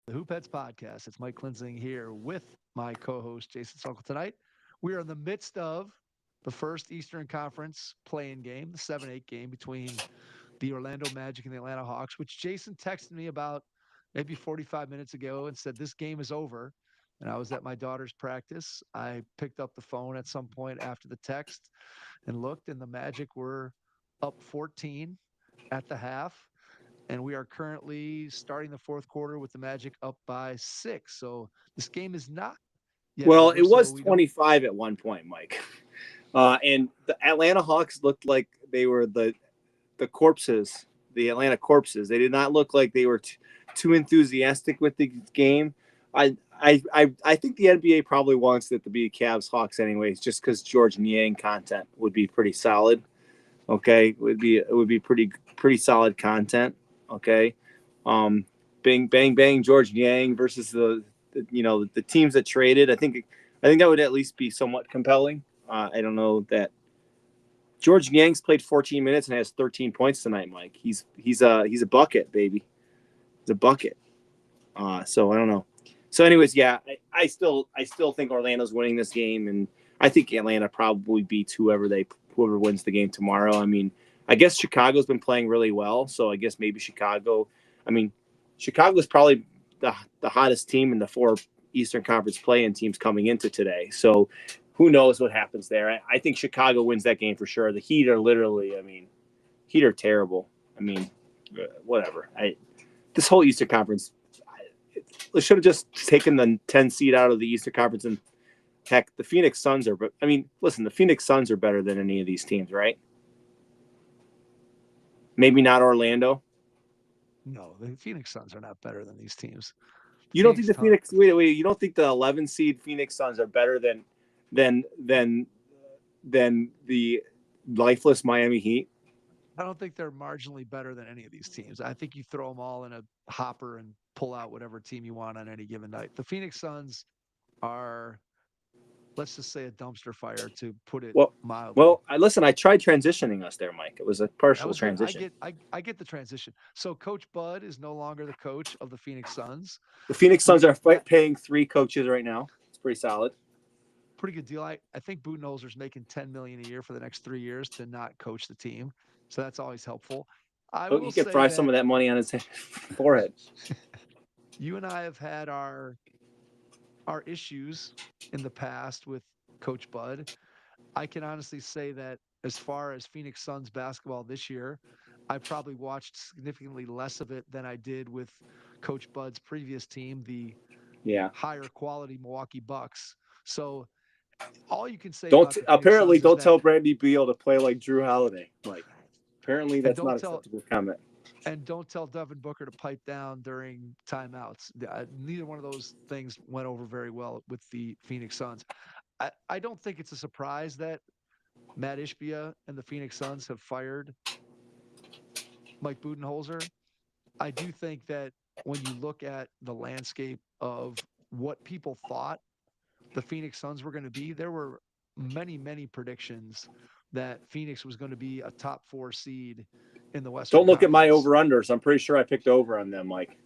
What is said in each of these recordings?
The Hoop Heads Podcast. It's Mike Klinzing here with my co-host Jason Sokol tonight. We are in the midst of the first Eastern Conference play-in game, the 7-8 game between the Orlando Magic and the Atlanta Hawks, which Jason texted me about maybe 45 minutes ago and said this game is over. And I was at my daughter's practice. I picked up the phone at some point after the text and looked, and the Magic were up 14 at the half, and we are currently starting the fourth quarter with the Magic up by 6. So this game is not yet Well, over. it So was we don't. 25 at one point, Mike. And the Atlanta Hawks looked like they were the corpses, the Atlanta corpses. They did not look like they were too enthusiastic with the game. I think the NBA probably wants it to be Cavs Hawks anyways, just because George Niang content would be pretty solid. Okay, it would be pretty solid content. Okay, um, bang bang bang George Niang versus the teams that traded. I think that would at least be somewhat compelling. I don't know that George Niang's played 14 minutes and has 13 points tonight, Mike. He's a bucket, baby. He's a bucket. So I don't know. So, anyways, yeah, I still think Orlando's winning this game, and I think Atlanta probably beats whoever wins the game tomorrow. I mean, I guess Chicago's been playing really well, so I guess maybe Chicago. I mean, Chicago's probably the hottest team in the four Eastern Conference play-in teams coming into today. So, who knows what happens there? I think Chicago wins that game for sure. The Heat are literally, I mean, Heat are terrible. I mean, whatever. This whole Eastern Conference, they should have just taken the 10 seed out of the Eastern Conference. And heck, the Phoenix Suns are. But I mean, listen, the Phoenix Suns are better than any of these teams, right? Maybe not Orlando. No, the Phoenix Suns are not better than these teams. The You don't think Phoenix the Suns. Phoenix? Wait. You don't think the 11 seed Phoenix Suns are better than than than the lifeless Miami Heat? I don't think they're marginally better than any of these teams. I think you throw them all in a hopper and pull out whatever team you want on any given night. The Phoenix Suns are, let's just say, a dumpster fire, to put it Well, mildly. listen. I tried transitioning us there, Mike. It was a That partial was good. I transition. get I get the transition. So Coach Bud is no longer the coach of the Phoenix Suns. The Phoenix Suns We are paying three coaches right now. It's pretty solid. pretty good deal. I think Budenholzer's making 10 million a year for the next 3 years to not coach the team, so that's always helpful. I Oh, will you can say fry some that of that money on his forehead. you and I have had our issues in the past with Coach Bud. I can honestly say that as far as Phoenix Suns basketball this year, I probably watched significantly less of it than I did with Coach Bud's previous team, the Yeah. higher quality Milwaukee Bucks. So all you can say Don't about the Phoenix apparently Suns is don't that, tell Brandy Beal to play like Drew Holiday, Mike. Apparently and that's don't not tell acceptable comment. don't tell Devin Booker to pipe down during timeouts. Neither one of those things went over very well with the Phoenix Suns. I don't think it's a surprise that Matt Ishbia and the Phoenix Suns have fired Mike Budenholzer. I do think that when you look at the landscape of what people thought the Phoenix Suns were going to be, there were many, many predictions that Phoenix was going to be a top four seed in the Western Don't look at my Conference. over unders. I'm pretty sure I picked over on them, Mike.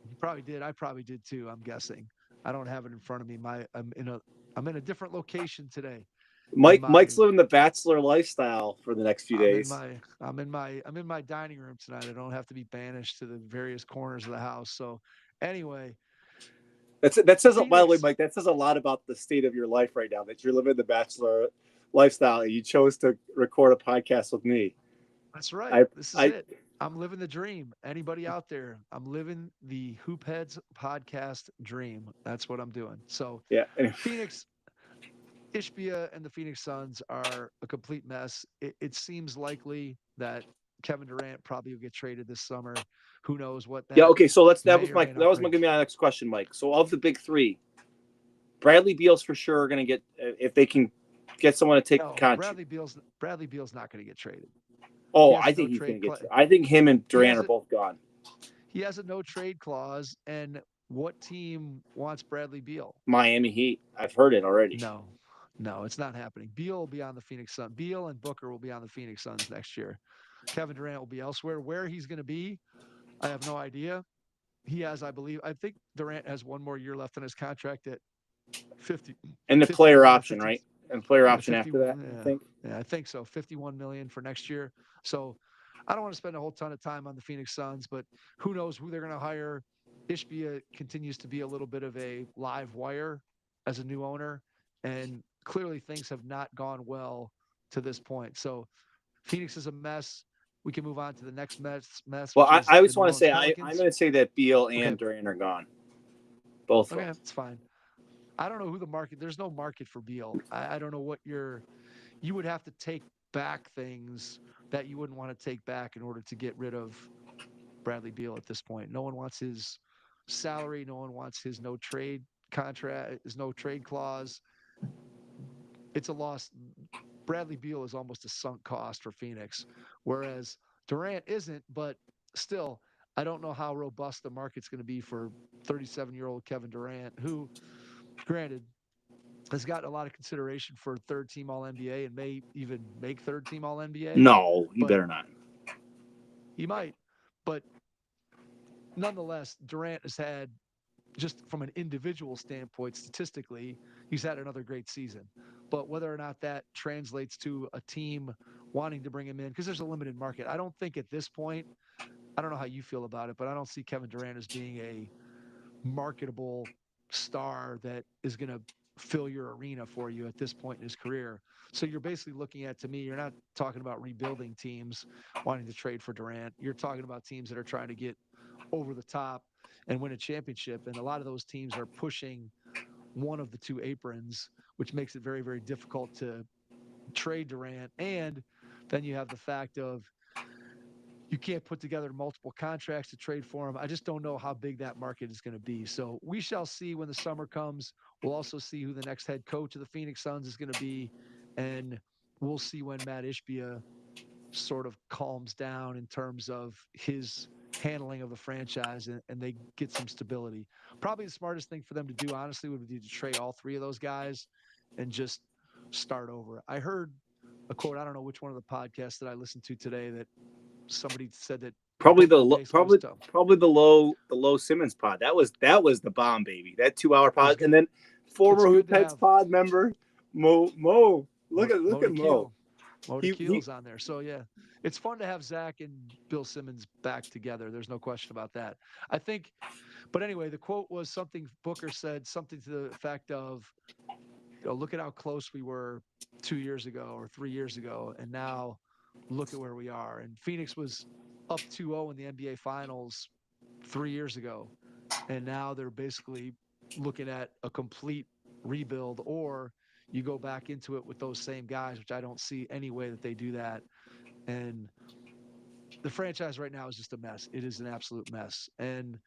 You probably did. I probably did too. I'm guessing. I don't have it in front of me. I'm in a different location today. In Mike's my living the bachelor lifestyle for the next few days. I'm in my dining room tonight. I don't have to be banished to the various corners of the house. So anyway, That says, by the way, Phoenix. Mike, that says a lot about the state of your life right now. That you're living the bachelor lifestyle and you chose to record a podcast with me. That's right. I This is I it. I'm living the dream. Anybody out there? I'm living the Hoop Heads podcast dream. That's what I'm doing. So yeah. Anyway. Phoenix, Ishbia and the Phoenix Suns are a complete mess. It seems likely that Kevin Durant probably will get traded this summer. Who knows what Yeah. that Okay. So let's may or may that not was bring. gonna be my next question, Mike. So of the big three, Bradley Beal's for sure going to get if they can get someone to take the No, contract. Bradley Beal's not going to get traded. He Oh, has I a think no he's going trade to get. clause. I think him and He Durant has are a both gone. he has a no trade clause. And what team wants Bradley Beal? Miami Heat. I've heard it already. No, no, it's not happening. Beal will be on the Phoenix Suns. Beal and Booker will be on the Phoenix Suns next year. Kevin Durant will be elsewhere. Where he's going to be, I have no idea. he has, I believe, I think Durant has one more year left on his contract at 50. And the 51 player or option, 50, right? And player yeah, option 50, after that, I yeah, think. yeah, I think so. 51 million for next year. So I don't want to spend a whole ton of time on the Phoenix Suns, but who knows who they're going to hire. Ishbia continues to be a little bit of a live wire as a new owner, and clearly things have not gone well to this point. So Phoenix is a mess. We can move on to the next mess, Well, which is I the just New want to Orleans say I'm Pelicans. going to say that Beal Okay, and Durant are gone, both of okay, them. that's fine. I don't know who the market. There's no market for Beal. I don't know what you would have to take back things that you wouldn't want to take back in order to get rid of Bradley Beal at this point. No one wants his salary. No one wants his no trade contract, his no trade clause. It's a loss. Bradley Beal is almost a sunk cost for Phoenix, whereas Durant isn't, but still, I don't know how robust the market's going to be for 37-year-old Kevin Durant, who, granted, has gotten a lot of consideration for third team All NBA and may even make third team All NBA, No, you but better not. he might. But nonetheless, Durant has had, just from an individual standpoint, statistically, he's had another great season. But whether or not that translates to a team wanting to bring him in, because there's a limited market, I don't think at this point, I don't know how you feel about it, but I don't see Kevin Durant as being a marketable star that is going to fill your arena for you at this point in his career. So you're basically looking at, to me, you're not talking about rebuilding teams wanting to trade for Durant. You're talking about teams that are trying to get over the top and win a championship. And a lot of those teams are pushing one of the two aprons, which makes it very, very difficult to trade Durant. And then you have the fact of you can't put together multiple contracts to trade for him. I just don't know how big that market is going to be. So we shall see when the summer comes. We'll also see who the next head coach of the Phoenix Suns is going to be. And we'll see when Matt Ishbia sort of calms down in terms of his handling of the franchise and they get some stability. Probably the smartest thing for them to do, honestly, would be to trade all three of those guys and just start over. I heard a quote, I don't know which one of the podcasts that I listened to today, that somebody said that Probably Booker basically was dumb. probably the low Simmons pod. That was the bomb, baby. That 2-hour pod, and then former Hoopex pod member Mo. Look at Mo. Mo Keel's on there. So yeah, it's fun to have Zach and Bill Simmons back together. There's no question about that. I think, but anyway, the quote was something Booker said, something to the effect of, look at how close we were 2 years ago or 3 years ago, and now look at where we are. And Phoenix was up 2-0 in the NBA Finals 3 years ago, and now they're basically looking at a complete rebuild, or you go back into it with those same guys, which I don't see any way that they do that. And the franchise right now is just a mess. It is an absolute mess. And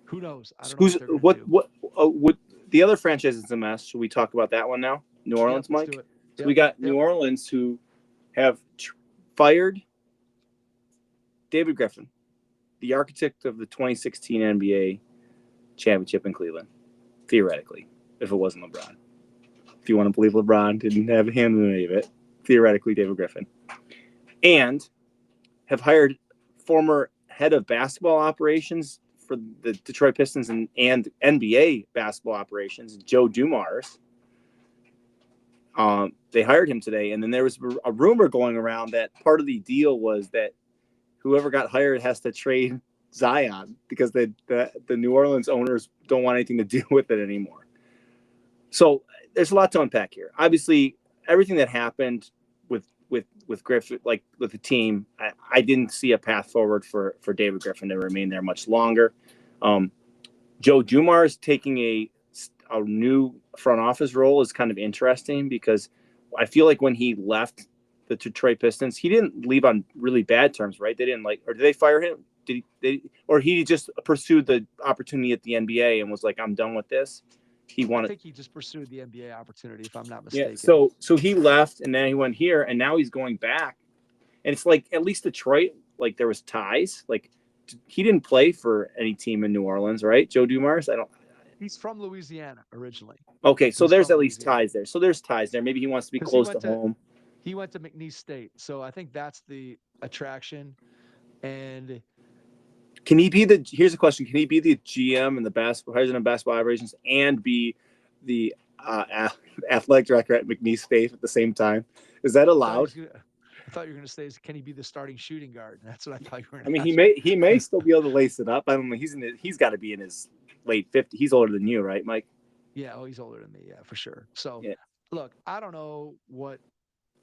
who knows? I don't know what they're going to do. What the other franchise is a mess. Should we talk about that one now? New Orleans, Yep, Mike? let's do it. So we got New Orleans, who have fired David Griffin, the architect of the 2016 NBA championship in Cleveland, theoretically, if it wasn't LeBron. If you want to believe LeBron didn't have a hand in any of it, theoretically, David Griffin. And have hired former head of basketball operations for the Detroit Pistons and NBA basketball operations, Joe Dumars. They hired him today, and then there was a rumor going around that part of the deal was that whoever got hired has to trade Zion because the New Orleans owners don't want anything to do with it anymore. So there's a lot to unpack here. Obviously, everything that happened with Griffin, like with the team, I didn't see a path forward for David Griffin to remain there much longer. Joe Dumars taking a new front office role is kind of interesting because I feel like when he left the Detroit Pistons, he didn't leave on really bad terms, right? They didn't or did they fire him? Or he just pursued the opportunity at the NBA and was like, I'm done with this. I think he just pursued the NBA opportunity, if I'm not mistaken. Yeah, so he left, and then he went here, and now he's going back. And it's like, at least Detroit, like, there was ties. Like, he didn't play for any team in New Orleans, right? Joe Dumars? He's from Louisiana originally. Okay, so there's at least ties there. So there's ties there. Maybe he wants to be close to home. He went to McNeese State, so I think that's the attraction. And Can he be the? Here's a question: can he be the GM and the president of basketball operations and be the athletic director at McNeese Faith at the same time? Is that allowed? I thought you were going to say, can he be the starting shooting guard? That's what I thought you were I going to mean, he may still be able to lace it up. I don't know. He's got to be in his late 50s. He's older than you, right, Mike? Yeah. Oh, he's older than me. Yeah, for sure. So, yeah. Look, I don't know what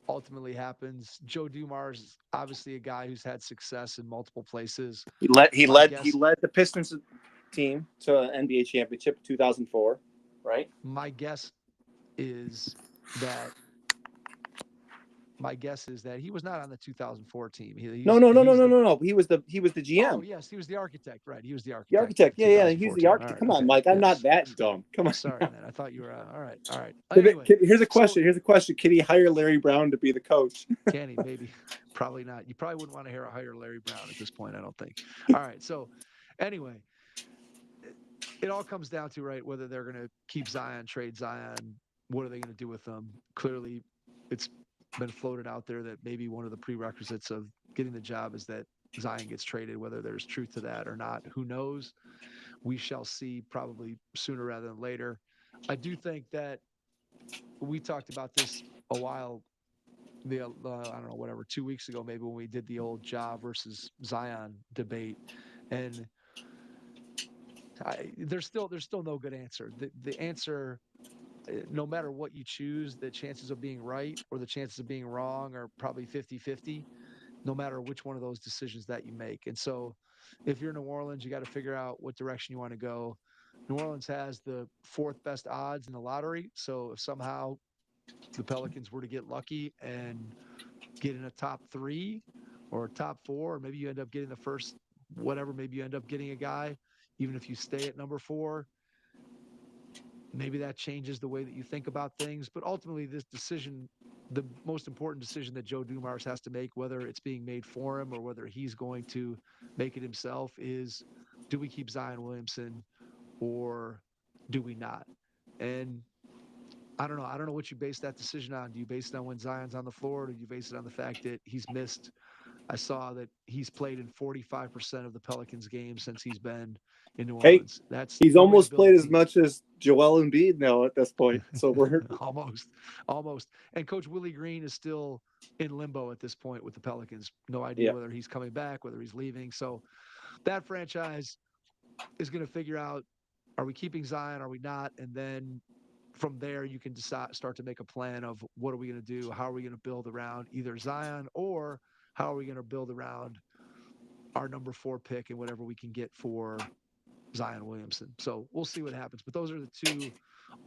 ultimately happens. Joe Dumars is obviously a guy who's had success in multiple places. He led the Pistons team to an NBA championship in 2004, right? My guess is that he was not on the 2004 team. No. He was the GM. Oh yes, he was the architect, right? He was the architect. The architect. Yeah. He's the architect. Right. Come on, Mike. I'm not that dumb. Come on. Sorry, man. I thought you were. All right. Anyway, here's a question. Can he hire Larry Brown to be the coach? Can he? Maybe. Probably not. You probably wouldn't want to hire Larry Brown at this point, I don't think. All right. So, anyway, it all comes down to, right, whether they're going to keep Zion, trade Zion. What are they going to do with them? Clearly, it's been floated out there that maybe one of the prerequisites of getting the job is that Zion gets traded. Whether there's truth to that or not, who knows? We shall see, probably sooner rather than later. I do think that we talked about this a while, I don't know, whatever, 2 weeks ago, maybe, when we did the old Ja versus Zion debate. And there's still no good answer. The answer, no matter what you choose, the chances of being right or the chances of being wrong are probably 50-50, no matter which one of those decisions that you make. And so if you're New Orleans, you got to figure out what direction you want to go. New Orleans has the fourth best odds in the lottery. So if somehow the Pelicans were to get lucky and get in a top 3 or a top 4, or maybe you end up getting the first, whatever, maybe you end up getting a guy, even if you stay at number 4, maybe that changes the way that you think about things. But ultimately, this decision, the most important decision that Joe Dumars has to make, whether it's being made for him or whether he's going to make it himself, is, do we keep Zion Williamson or do we not? And I don't know what you base that decision on. Do you base it on when Zion's on the floor, or do you base it on the fact that he's missed? I saw that he's played in 45% of the Pelicans games since he's been in New Orleans. He's almost played as much as Joel Embiid now at this point. So we're almost. And Coach Willie Green is still in limbo at this point with the Pelicans. No idea whether he's coming back, whether he's leaving. So that franchise is going to figure out, are we keeping Zion? Are we not? And then from there, you can start to make a plan of what are we going to do? How are we going to build around either Zion, or how are we going to build around our number 4 pick and whatever we can get for Zion Williamson? So we'll see what happens. But those are the 2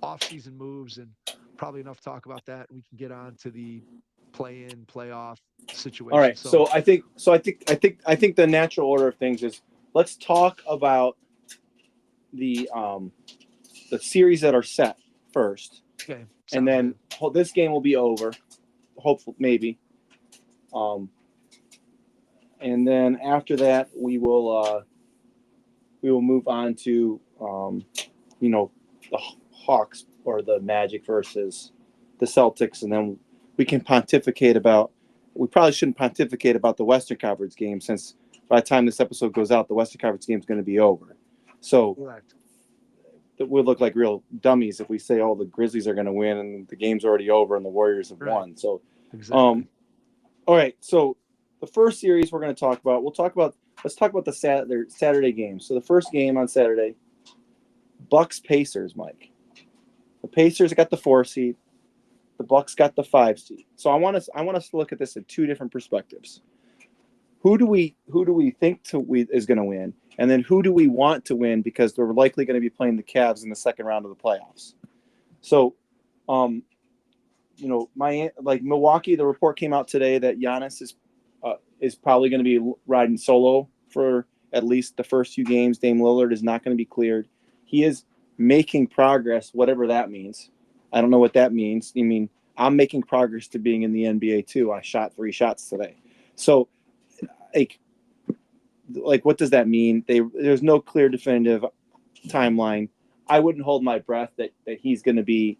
off-season moves, and probably enough talk about that. We can get on to the play-in, playoff situation. All right. So I think the natural order of things is, let's talk about the series that are set first. Okay. And then this game will be over, hopefully, maybe. And then after that, we will move on to the Hawks or the Magic versus the Celtics, and then we can pontificate about. We probably shouldn't pontificate about the Western Conference game, since by the time this episode goes out, the Western Conference game is going to be over. So. Correct. We'll look like real dummies if we say, oh, the Grizzlies are going to win and the game's already over and the Warriors have won. So, exactly. All right. So the first series we're going to talk about, let's talk about the Saturday game. So the first game on Saturday, Bucks Pacers, Mike. The Pacers got the 4 seed. The Bucks got the 5 seed. So I want us to look at this in 2 different perspectives. Who do we think is going to win? And then who do we want to win, because they're likely going to be playing the Cavs in the second round of the playoffs. So, Milwaukee, the report came out today that Giannis is probably going to be riding solo for at least the first 2 games. Dame Lillard is not going to be cleared. He is making progress, whatever that means. I don't know what that means. I mean, I'm making progress to being in the NBA too. I shot 3 shots today. So, like, what does that mean? There's no clear definitive timeline. I wouldn't hold my breath that he's going to be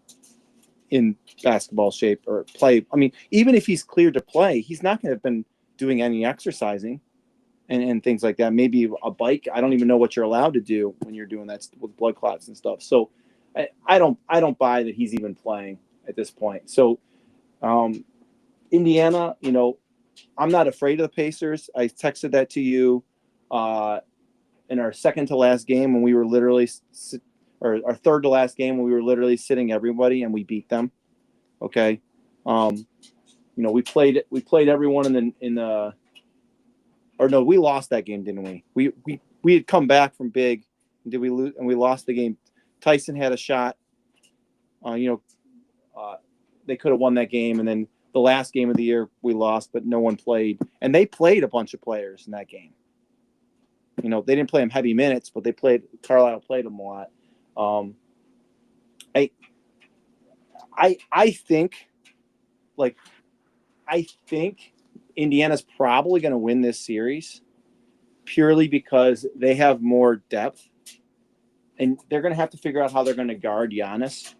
in basketball shape or play. I mean, even if he's cleared to play, he's not going to have been doing any exercising. and things like that. Maybe a bike. I don't even know what you're allowed to do when you're doing that with blood clots and stuff. So I don't buy that he's even playing at this point. So Indiana, I'm not afraid of the Pacers. I texted that to you in our second to last game when we were literally, or our third to last game when we were literally sitting everybody and we beat them. Okay, we played everyone or no, we lost that game, didn't we? We had come back from big, and did we lose? And we lost the game. Tyson had a shot. They could have won that game, and then the last game of the year we lost, but no one played, and they played a bunch of players in that game. They didn't play them heavy minutes, but they played. Carlisle played them a lot. I think, I think Indiana's probably going to win this series purely because they have more depth, and they're going to have to figure out how they're going to guard Giannis.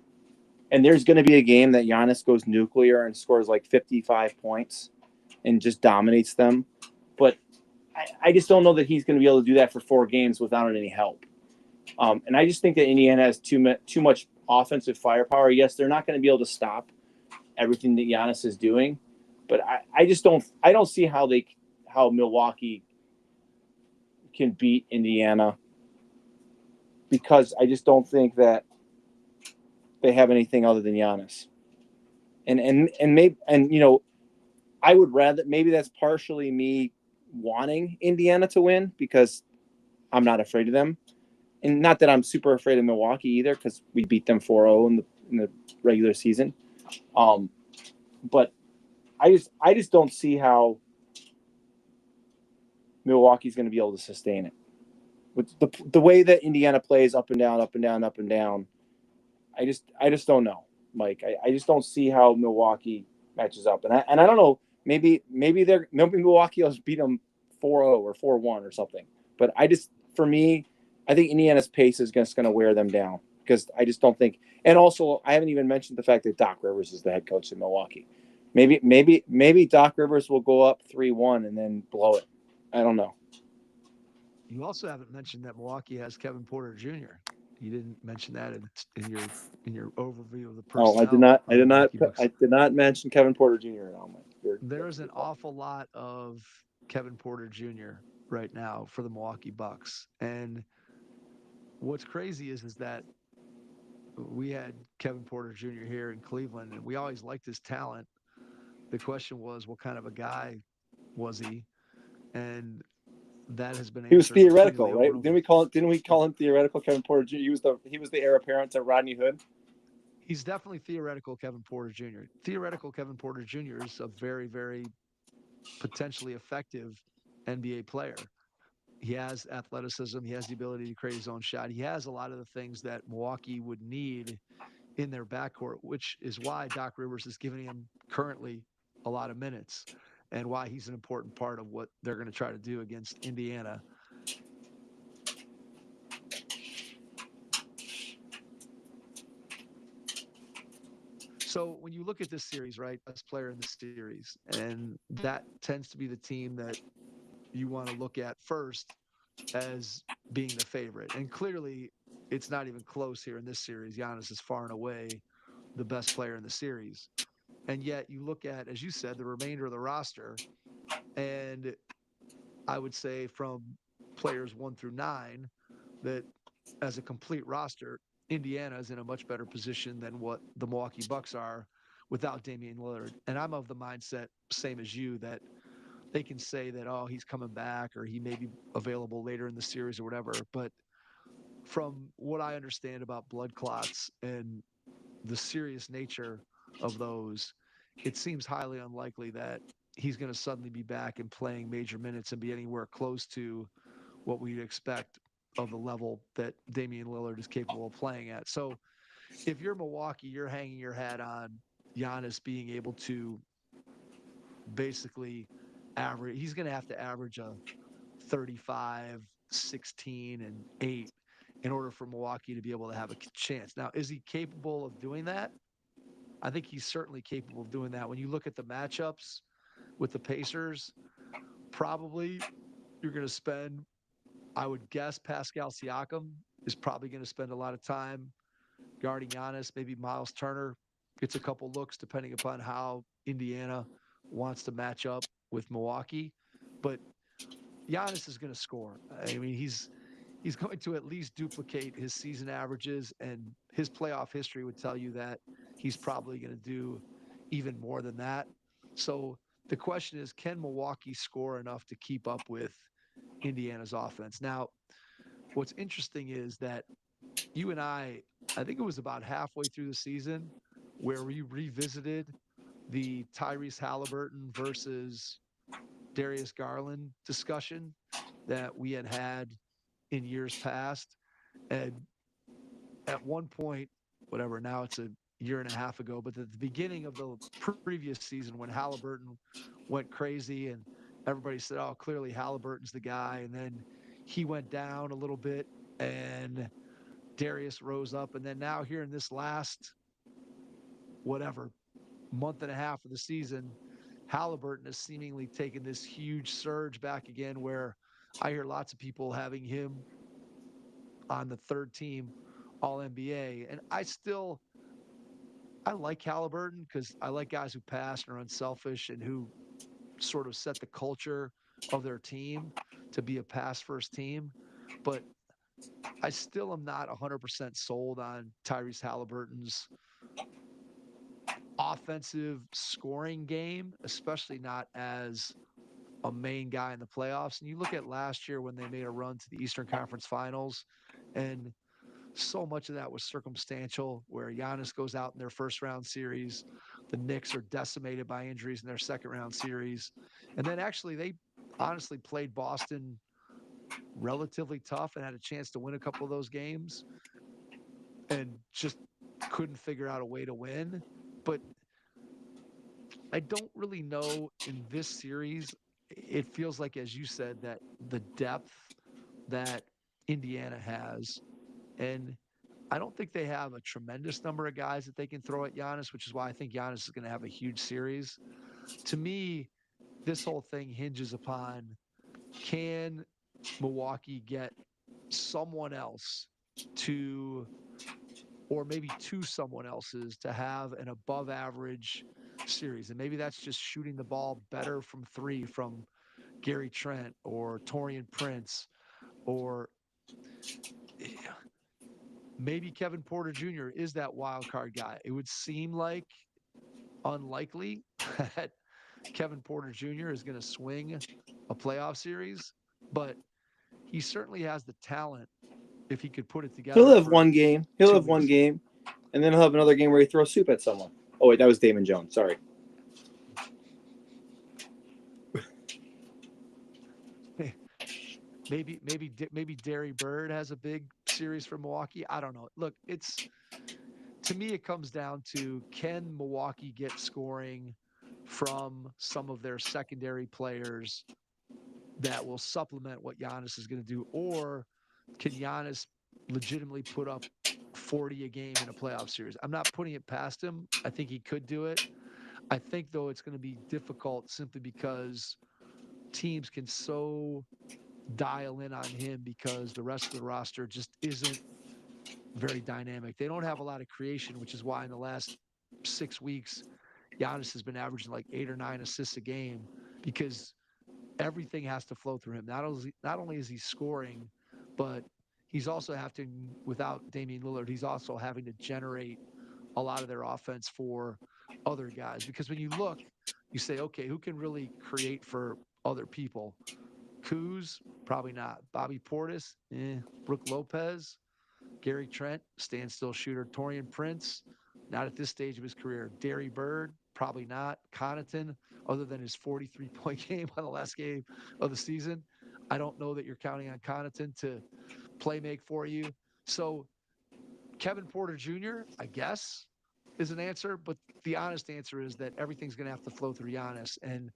And there's going to be a game that Giannis goes nuclear and scores like 55 points and just dominates them. But I just don't know that he's going to be able to do that for 4 games without any help. And I just think that Indiana has too much offensive firepower. Yes, they're not going to be able to stop everything that Giannis is doing, but I just don't see how Milwaukee can beat Indiana, because I just don't think that they have anything other than Giannis. And maybe, I would rather, maybe that's partially me wanting Indiana to win because I'm not afraid of them. And not that I'm super afraid of Milwaukee either, because we beat them 4-0 in the regular season. But I just don't see how Milwaukee's going to be able to sustain it. With the way that Indiana plays up and down, up and down, up and down, I just don't know, Mike. I just don't see how Milwaukee matches up. And I don't know, maybe Milwaukee will beat them 4-0 or 4-1 or something. But for me, I think Indiana's pace is just going to wear them down, because I just don't think. And also, I haven't even mentioned the fact that Doc Rivers is the head coach in Milwaukee. Maybe Doc Rivers will go up 3-1 and then blow it. I don't know. You also haven't mentioned that Milwaukee has Kevin Porter Jr. You didn't mention that in your overview of the personnel. Oh, I did not. I did not mention Kevin Porter Jr. at all, Mike. There's an awful lot of Kevin Porter Jr. right now for the Milwaukee Bucks, and what's crazy is that we had Kevin Porter Jr. here in Cleveland, and we always liked his talent. The question was, what kind of a guy was he? And that has been answered. He was theoretical, right? Didn't we call him theoretical Kevin Porter Jr.? He was the heir apparent to Rodney Hood. He's definitely theoretical Kevin Porter Jr. Theoretical Kevin Porter Jr. is a very, very potentially effective NBA player. He has athleticism. He has the ability to create his own shot. He has a lot of the things that Milwaukee would need in their backcourt, which is why Doc Rivers is giving him currently a lot of minutes and why he's an important part of what they're going to try to do against Indiana. So when you look at this series, right, best player in the series, and that tends to be the team that you want to look at first as being the favorite. And clearly, it's not even close here in this series. Giannis is far and away the best player in the series. And yet you look at, as you said, the remainder of the roster, and I would say from players 1 through 9 that as a complete roster, Indiana is in a much better position than what the Milwaukee Bucks are without Damian Lillard. And I'm of the mindset, same as you, that they can say that, oh, he's coming back or he may be available later in the series or whatever. But from what I understand about blood clots and the serious nature of those, it seems highly unlikely that he's going to suddenly be back and playing major minutes and be anywhere close to what we'd expect of the level that Damian Lillard is capable of playing at. So if you're Milwaukee, you're hanging your hat on Giannis being able to basically average. He's going to have to average a 35, 16, and 8 in order for Milwaukee to be able to have a chance. Now, is he capable of doing that? I think he's certainly capable of doing that. When you look at the matchups with the Pacers, probably you're going to spend, I would guess Pascal Siakam is probably going to spend a lot of time guarding Giannis. Maybe Miles Turner gets a couple looks depending upon how Indiana wants to match up with Milwaukee. But Giannis is going to score. I mean, he's going to at least duplicate his season averages, and his playoff history would tell you that he's probably going to do even more than that. So the question is, can Milwaukee score enough to keep up with Indiana's offense? Now, what's interesting is that you and I think it was about halfway through the season where we revisited the Tyrese Halliburton versus Darius Garland discussion that we had in years past. And at one point, whatever, now it's a year and a half ago, but at the beginning of the previous season when Halliburton went crazy and everybody said, oh, clearly Halliburton's the guy. And then he went down a little bit and Darius rose up. And then now here in this last, whatever, month and a half of the season, Halliburton has seemingly taken this huge surge back again where I hear lots of people having him on the third team All NBA. And I like Halliburton because I like guys who pass and are unselfish and who sort of set the culture of their team to be a pass first team. But I still am not 100% sold on Tyrese Halliburton's offensive scoring game, especially not as a main guy in the playoffs. And you look at last year when they made a run to the Eastern Conference Finals, and so much of that was circumstantial, where Giannis goes out in their first round series. The Knicks are decimated by injuries in their second round series. And then actually, they honestly played Boston relatively tough and had a chance to win a couple of those games and just couldn't figure out a way to win. But I don't really know in this series. It feels like, as you said, that the depth that Indiana has, and I don't think they have a tremendous number of guys that they can throw at Giannis, which is why I think Giannis is going to have a huge series. To me, this whole thing hinges upon, can Milwaukee get someone else to, or maybe two someone else's, to have an above average series. And maybe that's just shooting the ball better from three from Gary Trent or Torian Prince, or maybe Kevin Porter Jr. is that wild card guy. It would seem like unlikely that Kevin Porter Jr. is going to swing a playoff series, but he certainly has the talent if he could put it He'll together have for one game. He'll 2 have one weeks. game, and then he'll have another game where he throws soup at someone. Oh wait, that was Damon Jones. Sorry. Maybe Derry Bird has a big series for Milwaukee. I don't know. Look, to me it comes down to, can Milwaukee get scoring from some of their secondary players that will supplement what Giannis is going to do, or can Giannis legitimately put up 40 a game in a playoff series? I'm not putting it past him. I think he could do it. I think though it's going to be difficult simply because teams can so dial in on him because the rest of the roster just isn't very dynamic. They don't have a lot of creation, which is why in the last 6 weeks, Giannis has been averaging like 8 or 9 assists a game, because everything has to flow through him. Not only is he scoring, but he's also having, without Damian Lillard, he's also having to generate a lot of their offense for other guys. Because when you look, you say, okay, who can really create for other people? Kuz, probably not. Bobby Portis, Brook Lopez, Gary Trent, standstill shooter. Torian Prince, not at this stage of his career. Derry Bird, probably not. Connaughton, other than his 43-point game on the last game of the season, I don't know that you're counting on Connaughton to play make for you. So Kevin Porter Jr., I guess, is an answer, but the honest answer is that everything's going to have to flow through Giannis. And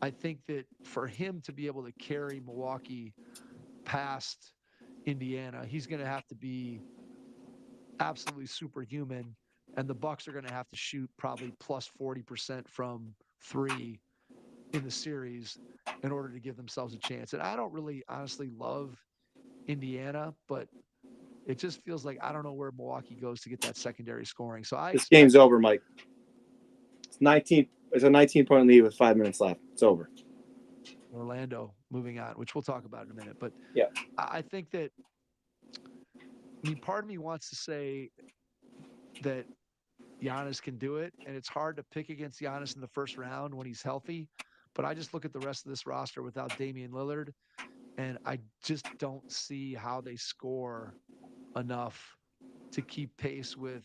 I think that for him to be able to carry Milwaukee past Indiana, he's going to have to be absolutely superhuman, and the Bucks are going to have to shoot probably plus 40% from three in the series in order to give themselves a chance. And I don't really honestly love Indiana, but it just feels like I don't know where Milwaukee goes to get that secondary scoring. So I This expect game's over, Mike. It's 19. It's a 19-point lead with 5 minutes left. It's over. Orlando moving on, which we'll talk about in a minute. But Yeah. I think that, I mean, part of me wants to say that Giannis can do it, and it's hard to pick against Giannis in the first round when he's healthy. But I just look at the rest of this roster without Damian Lillard, and I just don't see how they score enough to keep pace with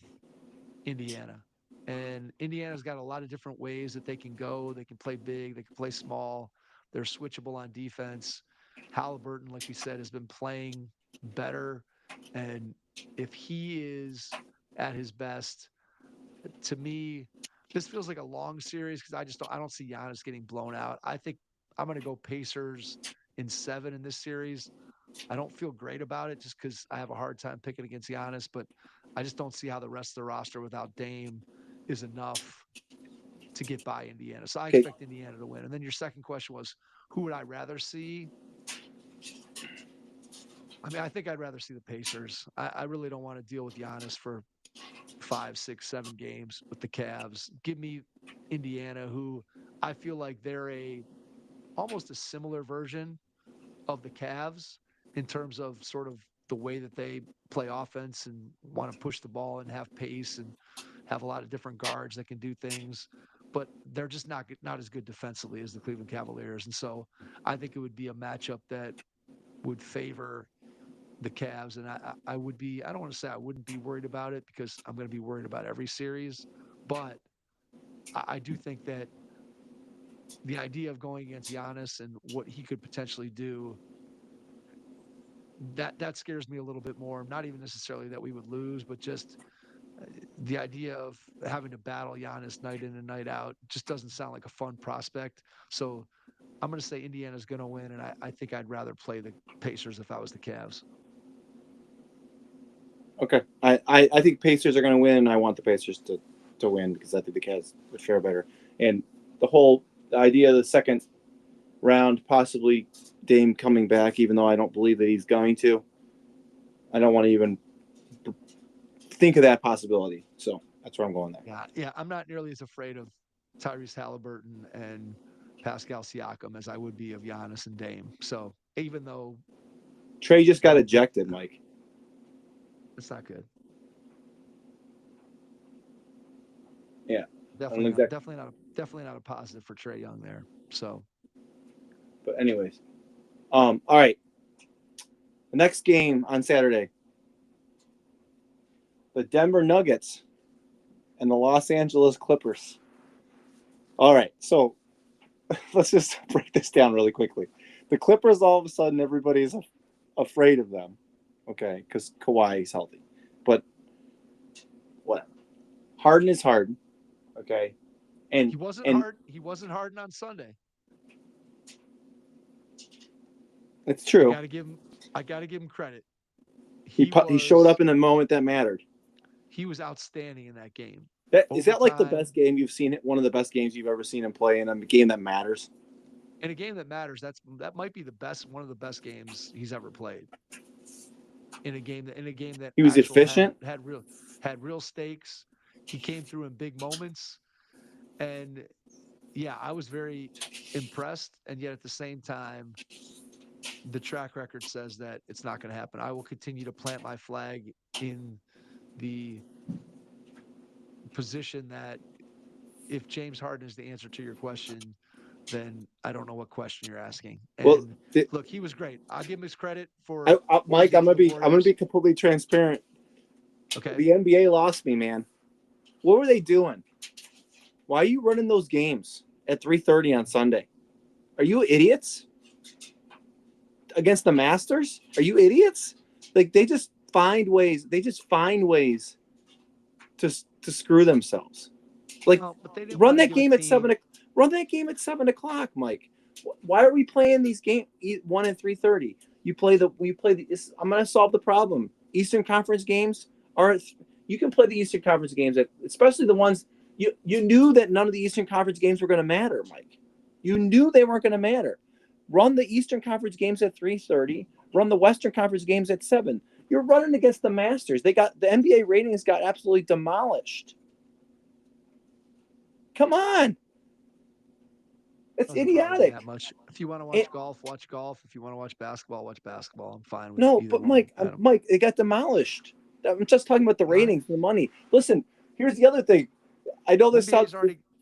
Indiana. And Indiana's got a lot of different ways that they can go. They can play big, they can play small. They're switchable on defense. Halliburton, like we said, has been playing better. And if he is at his best, to me, this feels like a long series because I don't see Giannis getting blown out. I think I'm going to go Pacers in 7 in this series. I don't feel great about it just because I have a hard time picking against Giannis, but I just don't see how the rest of the roster without Dame is enough to get by Indiana. So I expect Indiana to win. And then your second question was, who would I rather see? I mean, I think I'd rather see the Pacers. I really don't want to deal with Giannis for 5, 6, 7 games with the Cavs. Give me Indiana, who I feel like they're almost a similar version of the Cavs in terms of sort of the way that they play offense and want to push the ball and have pace and have a lot of different guards that can do things, but they're just not as good defensively as the Cleveland Cavaliers. And so I think it would be a matchup that would favor the Cavs. And I would be, I don't want to say I wouldn't be worried about it because I'm going to be worried about every series, but I do think that the idea of going against Giannis and what he could potentially do, that scares me a little bit more. Not even necessarily that we would lose, but just the idea of having to battle Giannis night in and night out just doesn't sound like a fun prospect. So I'm going to say Indiana's going to win, and I think I'd rather play the Pacers if I was the Cavs. Okay. I think Pacers are going to win, and I want the Pacers to win because I think the Cavs would fare better. And the idea of the second round, possibly Dame coming back, even though I don't believe that he's going to, I don't want to even think of that possibility. So that's where I'm going there. Yeah. I'm not nearly as afraid of Tyrese Halliburton and Pascal Siakam as I would be of Giannis and Dame. So even though Trey just got ejected, Mike. It's not good. Yeah, definitely not a positive for Trae Young there. So, but anyways, all right. The next game on Saturday, the Denver Nuggets and the Los Angeles Clippers. All right, so let's just break this down really quickly. The Clippers, all of a sudden, everybody's afraid of them. Okay, because Kawhi is healthy. But whatever. Harden is Harden. Okay. And he wasn't Harden on Sunday. It's true. I gotta give him credit. He showed up in the moment that mattered. He was outstanding in that game. Is that like the best game you've seen? One of the best games you've ever seen him play in a game that matters? In a game that matters, that might be one of the best games he's ever played. In a game that he was efficient, had real stakes. He came through in big moments, and yeah, I was very impressed. And yet at the same time, the track record says that it's not going to happen. I will continue to plant my flag in the position that if James Harden is the answer to your question, then I don't know what question you're asking. And look, he was great. I'll give him his credit for Mike. I'm gonna be completely transparent. Okay. The NBA lost me, man. What were they doing? Why are you running those games at 3:30 on Sunday? Are you idiots? Against the Masters? Are you idiots? Like they just find ways. They just find ways to screw themselves. Like run that game at 7. Run that game at 7 o'clock, Mike. Why are we playing these games 1 and 3:30? I'm going to solve the problem. Eastern Conference games you can play the Eastern Conference games especially the ones you knew that none of the Eastern Conference games were going to matter, Mike. You knew they weren't going to matter. Run the Eastern Conference games at 3:30. Run the Western Conference games at 7. You're running against the Masters. The NBA ratings got absolutely demolished. Come on. It's idiotic. That much. If you want to watch golf, watch golf. If you want to watch basketball, watch basketball. I'm fine with no, either but one. Mike, it got demolished. I'm just talking about the ratings and the money. Listen, here's the other thing. I know this sounds.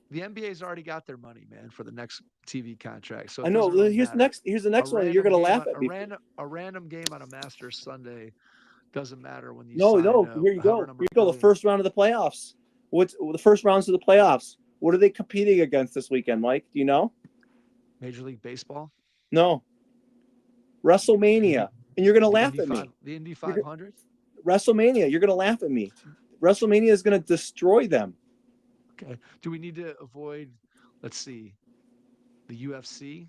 The NBA's already got their money, man, for the next TV contract. So I know. Really here's the next one. You're gonna laugh at me. A random game on a Masters Sunday doesn't matter when you. No. Here you go. Here you go. The first round of the playoffs. What's the first rounds of the playoffs? What are they competing against this weekend, Mike? Do you know? Major League Baseball? No. WrestleMania. And you're going to laugh at me. The Indy 500? WrestleMania. You're going to laugh at me. WrestleMania is going to destroy them. Okay. Do we need to avoid, let's see, the UFC?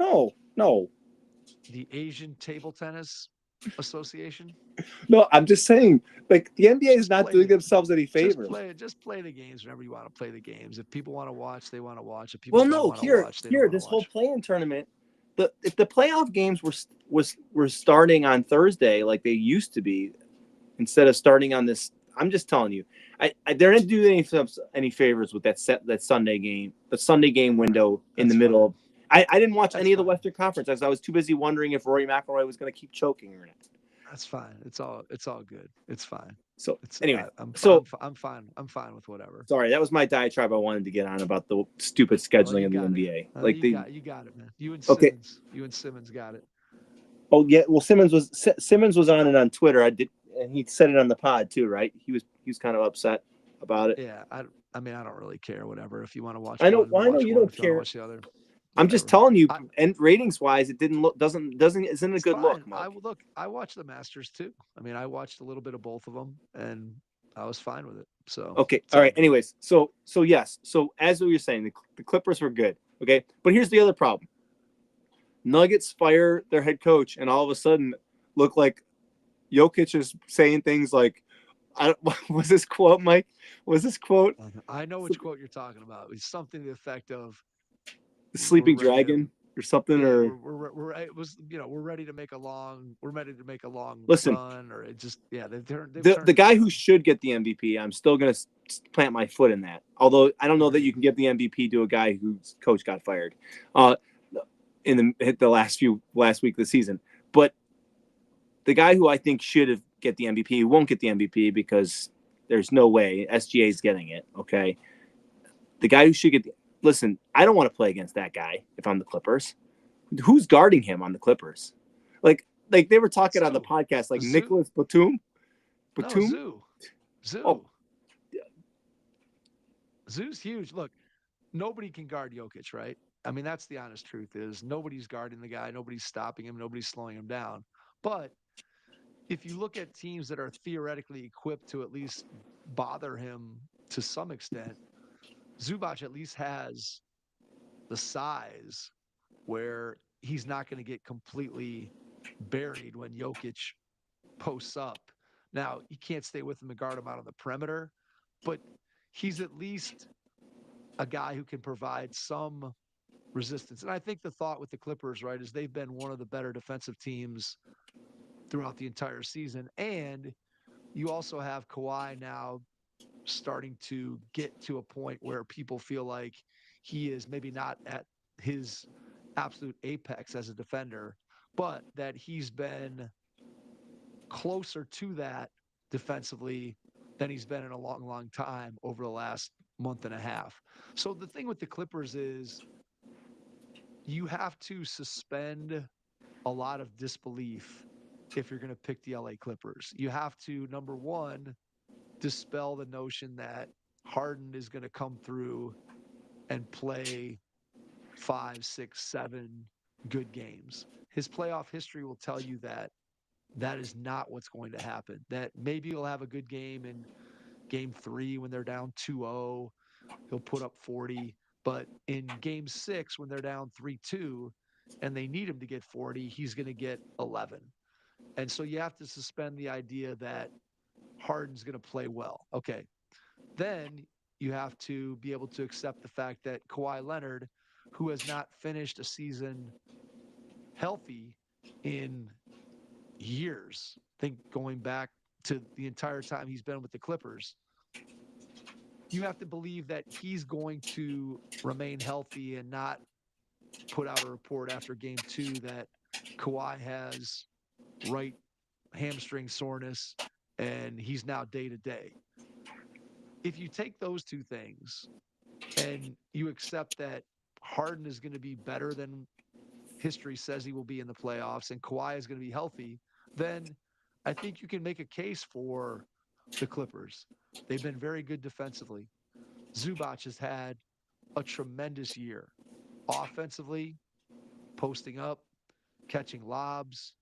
No. The Asian Table Tennis Association? No, I'm just saying, like, the NBA is not doing themselves any favors. Just play the games whenever you want to play the games. If people want to watch, they want to watch. If people this whole play-in tournament, if the playoff games were starting on Thursday like they used to be, instead of starting on this, I'm just telling you, they're not doing any favors with that Sunday game, the Sunday game window in the middle of. I didn't watch any of the Western Conference as I was too busy wondering if Rory McIlroy was going to keep choking or not. That's fine. It's all good. It's fine. So anyway, I'm fine with whatever. Sorry, that was my diatribe I wanted to get on about the stupid scheduling of the NBA. You got it, man. You and Simmons got it. Oh yeah, well Simmons was on it on Twitter. I did, and he said it on the pod too, right? He was kind of upset about it. Yeah, I mean, I don't really care. Whatever. If you want to watch, I know you don't care. Watch the other. I'm just telling you, and ratings wise, it isn't a good look. Mike. I watched the Masters too. I mean, I watched a little bit of both of them, and I was fine with it. So okay, all right. Anyways, so yes, so as we were saying, the Clippers were good. Okay, but here's the other problem: Nuggets fire their head coach, and all of a sudden, look like Jokic is saying things like, was this quote, Mike? Was this quote? I know which quote you're talking about. It's something to the effect of. The sleeping dragon or something, or we're ready to make a long listen run, or it just the guy who should get the MVP. I'm still gonna plant my foot in that. Although I don't know that you can give the MVP to a guy whose coach got fired in the last week of the season. But the guy who I think should get the MVP won't get the MVP because there's no way SGA is getting it. Okay, the guy who should get listen, I don't want to play against that guy if I'm the Clippers. Who's guarding him on the Clippers? Like they were talking on the podcast, like Nicholas Batum. Zoo. Oh. Zoo's huge. Look, nobody can guard Jokic, right? I mean, that's the honest truth is nobody's guarding the guy. Nobody's stopping him. Nobody's slowing him down. But if you look at teams that are theoretically equipped to at least bother him to some extent, Zubac at least has the size where he's not going to get completely buried when Jokic posts up. Now, you can't stay with him and guard him out on the perimeter, but he's at least a guy who can provide some resistance. And I think the thought with the Clippers, right, is they've been one of the better defensive teams throughout the entire season. And you also have Kawhi now starting to get to a point where people feel like he is maybe not at his absolute apex as a defender, but that he's been closer to that defensively than he's been in a long, long time over the last month and a half. So the thing with the Clippers is you have to suspend a lot of disbelief if you're going to pick the LA Clippers. You have to, number one, dispel the notion that Harden is going to come through and play 5, 6, 7 good games. His playoff history will tell you that that is not what's going to happen. That maybe he'll have a good game in game 3 when they're down 2-0. He'll put up 40. But in game 6, when they're down 3-2 and they need him to get 40, he's going to get 11. And so you have to suspend the idea that Harden's going to play well. Okay. Then you have to be able to accept the fact that Kawhi Leonard, who has not finished a season healthy in years. I think going back to the entire time he's been with the Clippers, you have to believe that he's going to remain healthy and not put out a report after game 2 that Kawhi has right hamstring soreness and he's now day to day. If you take those two things and you accept that Harden is going to be better than history says he will be in the playoffs and Kawhi is going to be healthy, then I think you can make a case for the Clippers. They've been very good defensively. Zubac has had a tremendous year. Offensively, posting up, catching lobs.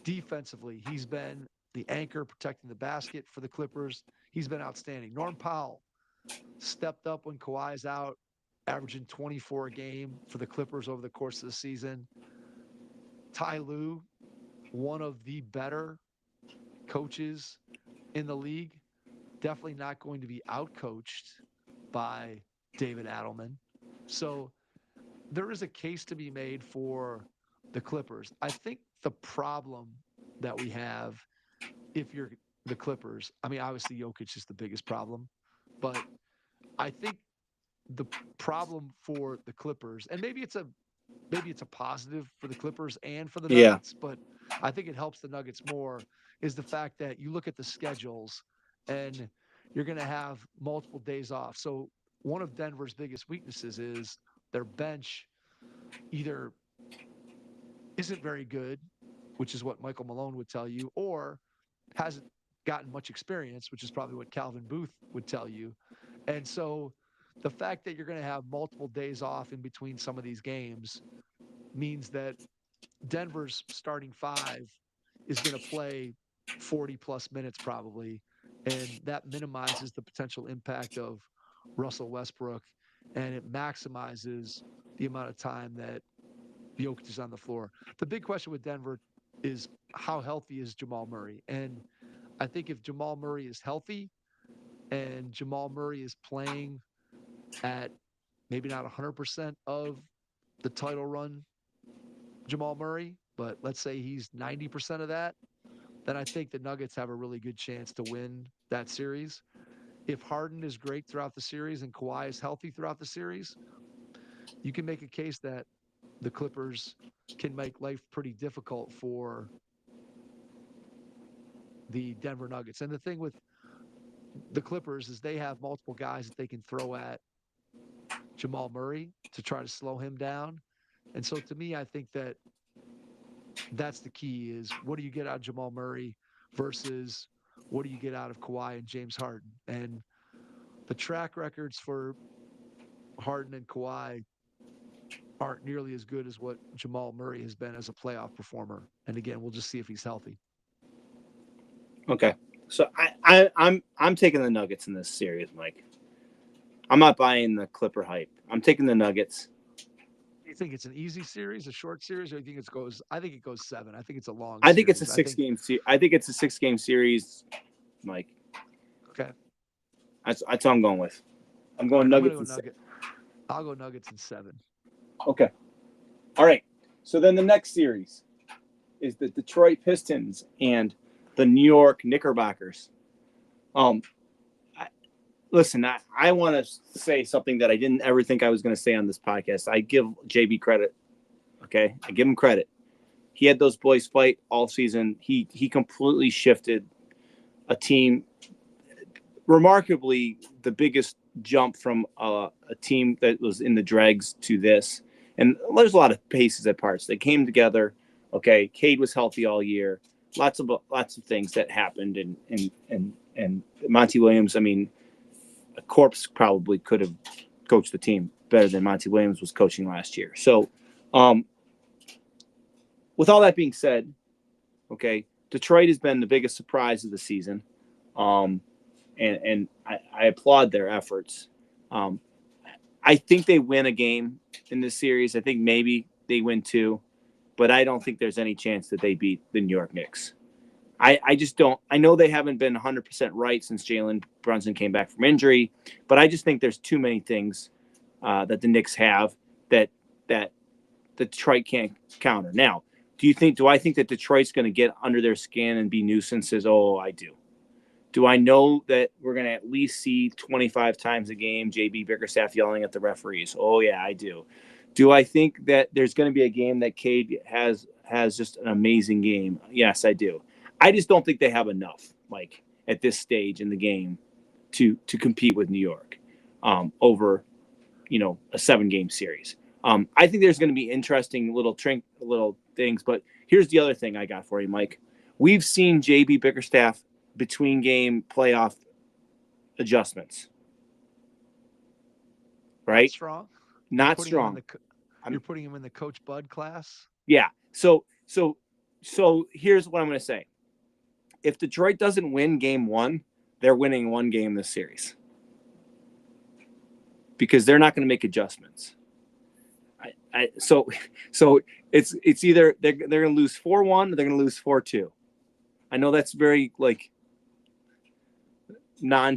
Defensively, he's been the anchor protecting the basket for the Clippers. He's been outstanding. Norm Powell stepped up when Kawhi is out, averaging 24 a game for the Clippers over the course of the season. Ty Lue, one of the better coaches in the league, definitely not going to be outcoached by David Adelman. So there is a case to be made for the Clippers. I think the problem that we have, if you're the Clippers, I mean, obviously Jokic is the biggest problem, but I think the problem for the Clippers, and maybe it's a positive for the Clippers and for the Nuggets, but I think it helps the Nuggets more, is the fact that you look at the schedules and you're going to have multiple days off. So one of Denver's biggest weaknesses is their bench either isn't very good, which is what Michael Malone would tell you, or hasn't gotten much experience, which is probably what Calvin Booth would tell you. And so the fact that you're going to have multiple days off in between some of these games means that Denver's starting 5 is going to play 40 plus minutes probably, and that minimizes the potential impact of Russell Westbrook, and it maximizes the amount of time that Jokic is on the floor. The big question with Denver is how healthy is Jamal Murray? And I think if Jamal Murray is healthy and Jamal Murray is playing at maybe not 100% of the title run Jamal Murray, but let's say he's 90% of that, then I think the Nuggets have a really good chance to win that series. If Harden is great throughout the series and Kawhi is healthy throughout the series, you can make a case that the Clippers can make life pretty difficult for the Denver Nuggets. And the thing with the Clippers is they have multiple guys that they can throw at Jamal Murray to try to slow him down. And so to me, I think that that's the key, is what do you get out of Jamal Murray versus what do you get out of Kawhi and James Harden? And the track records for Harden and Kawhi aren't nearly as good as what Jamal Murray has been as a playoff performer. And again, we'll just see if he's healthy. Okay. So I'm taking the Nuggets in this series, Mike. I'm not buying the Clipper hype. I'm taking the Nuggets. You think it's an easy series, a short series, or you think it goes? I think it goes 7. I think it's a long. I think series. it's a 6-game series. I think it's a 6-game series, Mike. Okay. That's what I'm going with. I'm going Nuggets. I'll go Nuggets in 7. Okay. All right. So then the next series is the Detroit Pistons and the New York Knickerbockers. Listen, I want to say something that I didn't ever think I was going to say on this podcast. I give JB credit. Okay. I give him credit. He had those boys fight all season. He completely shifted a team. Remarkably, the biggest jump from a team that was in the dregs to this. And there's a lot of pieces at parts. They came together. Okay. Cade was healthy all year. Lots of things that happened. And Monty Williams, I mean, a corpse probably could have coached the team better than Monty Williams was coaching last year. So, with all that being said, okay, Detroit has been the biggest surprise of the season. And I applaud their efforts. I think they win a game in this series. I think maybe they win 2, but I don't think there's any chance that they beat the New York Knicks. I just don't. I know they haven't been 100% right since Jalen Brunson came back from injury, but I just think there's too many things that the Knicks have that that Detroit can't counter. Now, do I think that Detroit's going to get under their skin and be nuisances? Oh, I do. Do I know that we're going to at least see 25 times a game JB Bickerstaff yelling at the referees? Oh, yeah, I do. Do I think that there's going to be a game that Cade has just an amazing game? Yes, I do. I just don't think they have enough, like, at this stage in the game to compete with New York over, a 7-game series. I think there's going to be interesting little things, but here's the other thing I got for you, Mike. We've seen JB Bickerstaff between game playoff adjustments, right? Not strong. You're putting him in the Coach Bud class. Yeah. So here's what I'm going to say. If Detroit doesn't win game 1, they're winning 1 game this series because they're not going to make adjustments. So it's either they're going to lose 4-1 or they're going to lose 4-2. I know that's very like non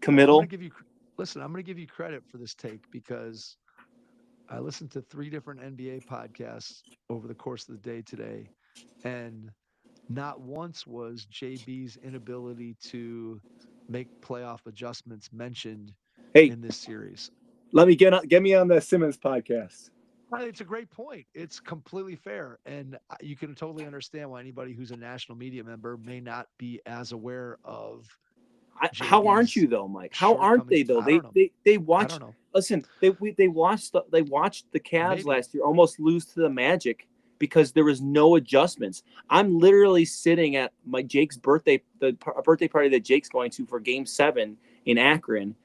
committal. I'm going to give you credit for this take because I listened to 3 different NBA podcasts over the course of the day today, and not once was JB's inability to make playoff adjustments mentioned in this series. Let me get me on the Simmons podcast. It's a great point. It's completely fair. And you can totally understand why anybody who's a national media member may not be as aware of how aren't you though, Mike? How aren't they though? They watch. Listen, they watched the Cavs last year almost lose to the Magic because there was no adjustments. I'm literally sitting at Jake's birthday, the birthday party that Jake's going to for Game 7 in Akron,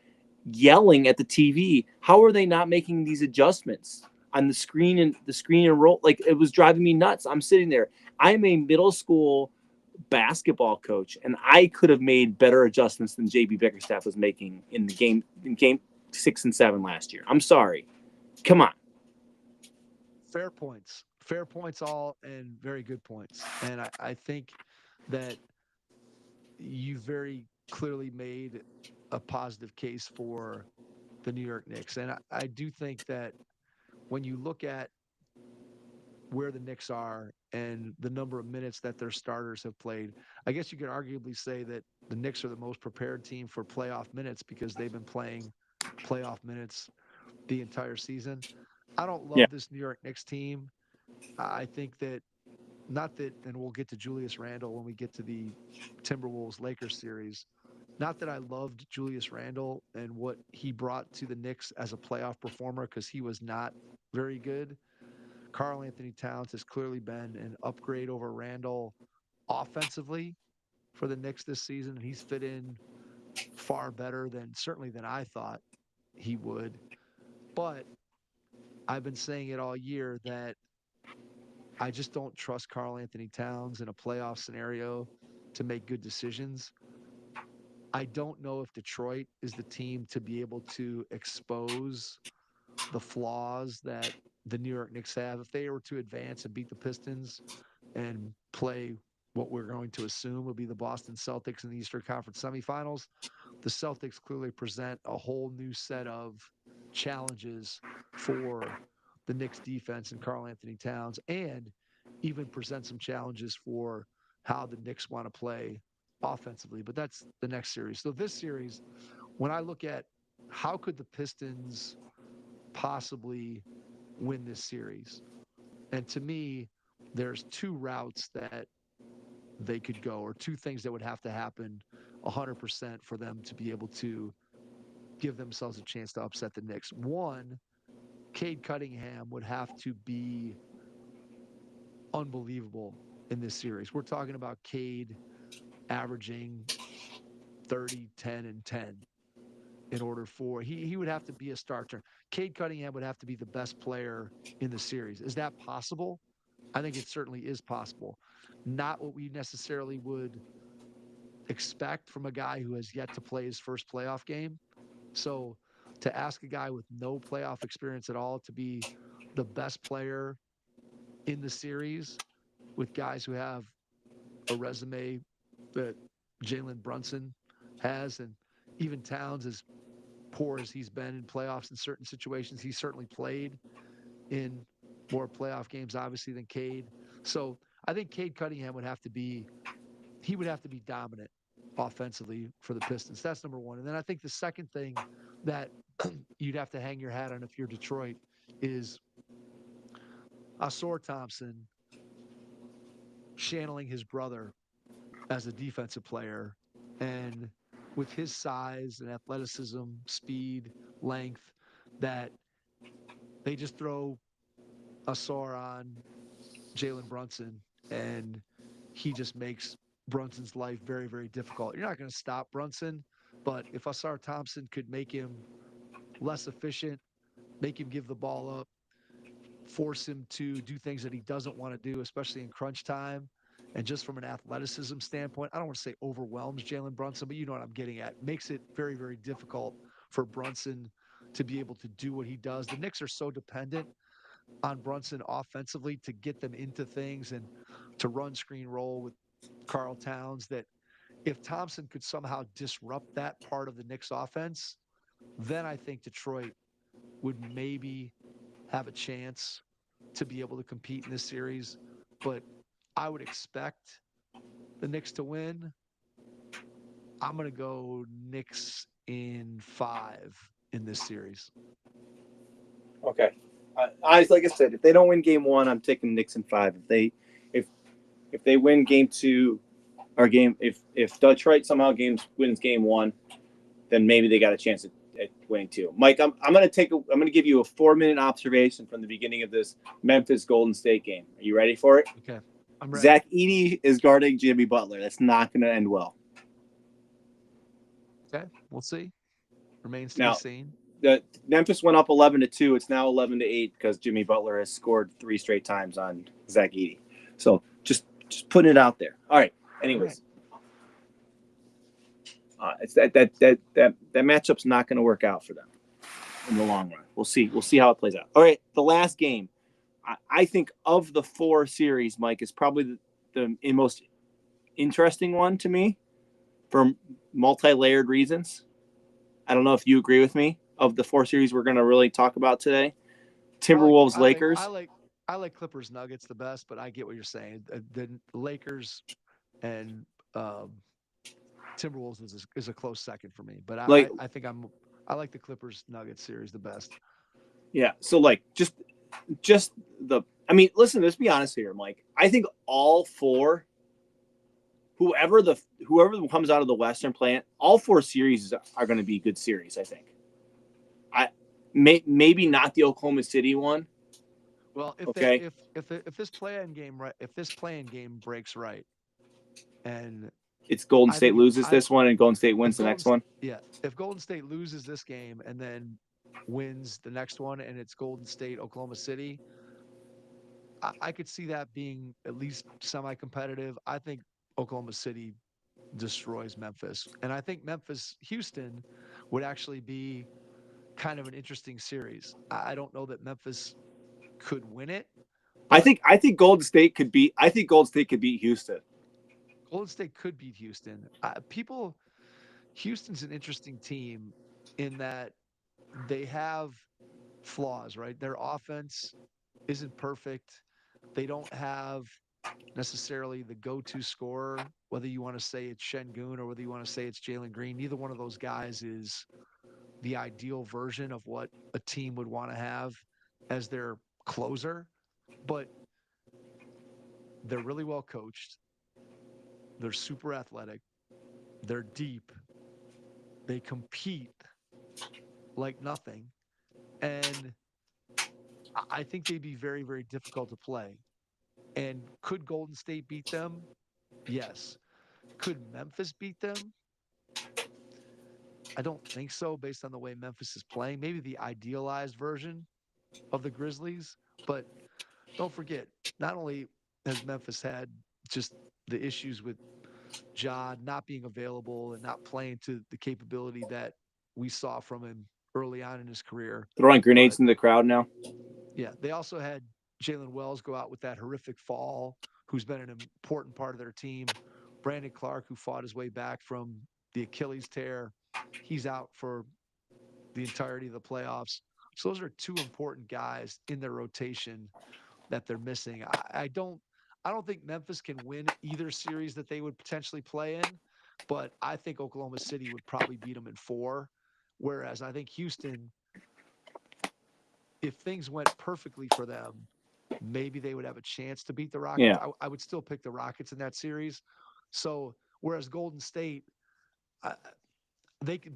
yelling at the TV. How are they not making these adjustments on the screen and roll? Like, it was driving me nuts. I'm sitting there. I'm a middle school basketball coach, and I could have made better adjustments than JB Bickerstaff was making in game 6 and 7 last year. I'm sorry. Come on. Fair points all, and very good points. And I think that you very clearly made a positive case for the New York Knicks. And I do think that when you look at where the Knicks are and the number of minutes that their starters have played, I guess you could arguably say that the Knicks are the most prepared team for playoff minutes because they've been playing playoff minutes the entire season. I don't love this New York Knicks team. I think that and we'll get to Julius Randle when we get to the Timberwolves-Lakers series. Not that I loved Julius Randle and what he brought to the Knicks as a playoff performer, because he was not very good. Karl-Anthony Towns has clearly been an upgrade over Randle offensively for the Knicks this season, and he's fit in far better certainly than I thought he would. But I've been saying it all year that I just don't trust Karl-Anthony Towns in a playoff scenario to make good decisions. I don't know if Detroit is the team to be able to expose the flaws that the New York Knicks have. If they were to advance and beat the Pistons and play what we're going to assume will be the Boston Celtics in the Eastern Conference semifinals, the Celtics clearly present a whole new set of challenges for the Knicks defense and Karl-Anthony Towns, and even present some challenges for how the Knicks want to play offensively. But that's the next series. So this series, when I look at how could the Pistons possibly win this series, and to me, there's 2 routes that they could go, or 2 things that would have to happen 100% for them to be able to give themselves a chance to upset the Knicks. One, Cade Cunningham would have to be unbelievable in this series. We're talking about Cade averaging 30, 10, and 10 in order for he would have to be a starter. Cade Cunningham would have to be the best player in the series. Is that possible? I think it certainly is possible. Not what we necessarily would expect from a guy who has yet to play his first playoff game. So to ask a guy with no playoff experience at all to be the best player in the series with guys who have a resume that Jalen Brunson has, and even Towns is poor as he's been in playoffs in certain situations. He certainly played in more playoff games, obviously, than Cade. So I think Cade Cunningham would have to be dominant offensively for the Pistons. That's number one. And then I think the second thing that you'd have to hang your hat on if you're Detroit is Ausar Thompson channeling his brother as a defensive player, and with his size and athleticism, speed, length, that they just throw Ausar on Jalen Brunson, and he just makes Brunson's life very, very difficult. You're not going to stop Brunson, but if Ausar Thompson could make him less efficient, make him give the ball up, force him to do things that he doesn't want to do, especially in crunch time, and just from an athleticism standpoint, I don't want to say overwhelms Jalen Brunson, but you know what I'm getting at. Makes it very, very difficult for Brunson to be able to do what he does. The Knicks are so dependent on Brunson offensively to get them into things and to run screen roll with Karl Towns that if Thompson could somehow disrupt that part of the Knicks offense, then I think Detroit would maybe have a chance to be able to compete in this series. But I would expect the Knicks to win. I'm going to go Knicks in 5 in this series. Okay. Like I said, if they don't win game 1, I'm taking Knicks in 5. If they win game 2 or if Detroit somehow wins game 1, then maybe they got a chance at winning 2. Mike, I'm going to give you a 4-minute observation from the beginning of this Memphis Golden State game. Are you ready for it? Okay. I'm ready. Zach Edey is guarding Jimmy Butler. That's not going to end well. Okay. We'll see. Remains to Now, be seen. Memphis went up 11-2. It's now 11-8 because Jimmy Butler has scored 3 straight times on Zach Edey. So just putting it out there. All right. Anyways, it's that matchup's not going to work out for them in the long run. We'll see. We'll see how it plays out. All right. The last game, I think of the 4 series, Mike, is probably the most interesting one to me for multi-layered reasons. I don't know if you agree with me. Of the 4 series we're going to really talk about today, Timberwolves, Lakers. I like Clippers Nuggets the best, but I get what you're saying. The Lakers and Timberwolves is a close second for me, but I think I like the Clippers Nuggets series the best. Yeah. So just listen, let's be honest here, Mike. I think all 4, whoever comes out of the Western plant, all 4 series are going to be good series. I think. Maybe not the Oklahoma City one. Well, if this play-in game breaks right, and it's Golden State loses this one and Golden State wins the next one. Yeah, if Golden State loses this game and then wins the next one, and it's Golden State, Oklahoma City, I could see that being at least semi-competitive. I think Oklahoma City destroys Memphis, and I think Houston would actually be kind of an interesting series. I don't know that Memphis could win it. I think Golden State could beat. I think Golden State could beat Houston. Golden State could beat Houston. Houston's an interesting team in that they have flaws, right? Their offense isn't perfect. They don't have necessarily the go-to scorer, whether you want to say it's Şengün or whether you want to say it's Jalen Green. Neither one of those guys is the ideal version of what a team would want to have as their closer, but they're really well coached. They're super athletic. They're deep. They compete like nothing. And I think they'd be very, very difficult to play. And could Golden State beat them? Yes. Could Memphis beat them? I don't think so, based on the way Memphis is playing. Maybe the idealized version of the Grizzlies. But don't forget, not only has Memphis had just the issues with Ja not being available and not playing to the capability that we saw from him early on in his career. Throwing grenades in the crowd now. Yeah. They also had Jalen Wells go out with that horrific fall, who's been an important part of their team. Brandon Clark, who fought his way back from the Achilles tear. He's out for the entirety of the playoffs. So those are two important guys in their rotation that they're missing. I don't think Memphis can win either series that they would potentially play in, but I think Oklahoma City would probably beat them in 4. Whereas I think Houston, if things went perfectly for them, maybe they would have a chance to beat the Rockets. Yeah. I would still pick the Rockets in that series. So whereas Golden State, I,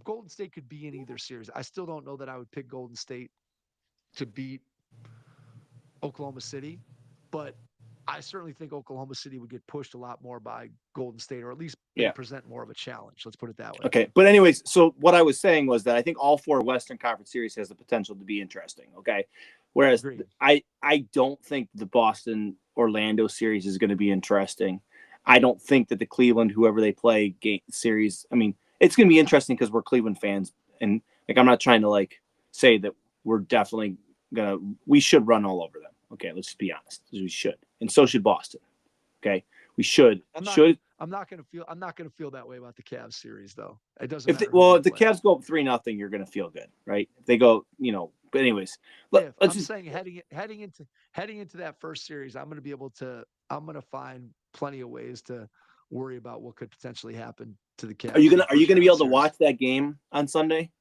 Golden State could be in either series. I still don't know that I would pick Golden State to beat Oklahoma City, but I certainly think Oklahoma City would get pushed a lot more by Golden State, or at least they Yeah. present more of a challenge. Let's put it that way. Okay. But anyways, so what I was saying was that I think all 4 Western Conference series has the potential to be interesting. Okay. Whereas Agreed. I don't think the Boston Orlando series is going to be interesting. I don't think that the Cleveland, whoever they play series, I mean, it's going to be interesting because we're Cleveland fans. And like, I'm not trying to like say that we're definitely we should run all over them. Okay. Let's just be honest. We should. And so should Boston. Okay. We should. I'm not going to feel that way about the Cavs series, though. It doesn't If matter. if the Cavs go up 3-0, you're going to feel good, right? If they go, but anyways, I'm saying heading into that first series, I'm going to find plenty of ways to worry about what could potentially happen to the Cavs. Are you going to be able to watch that game on Sunday?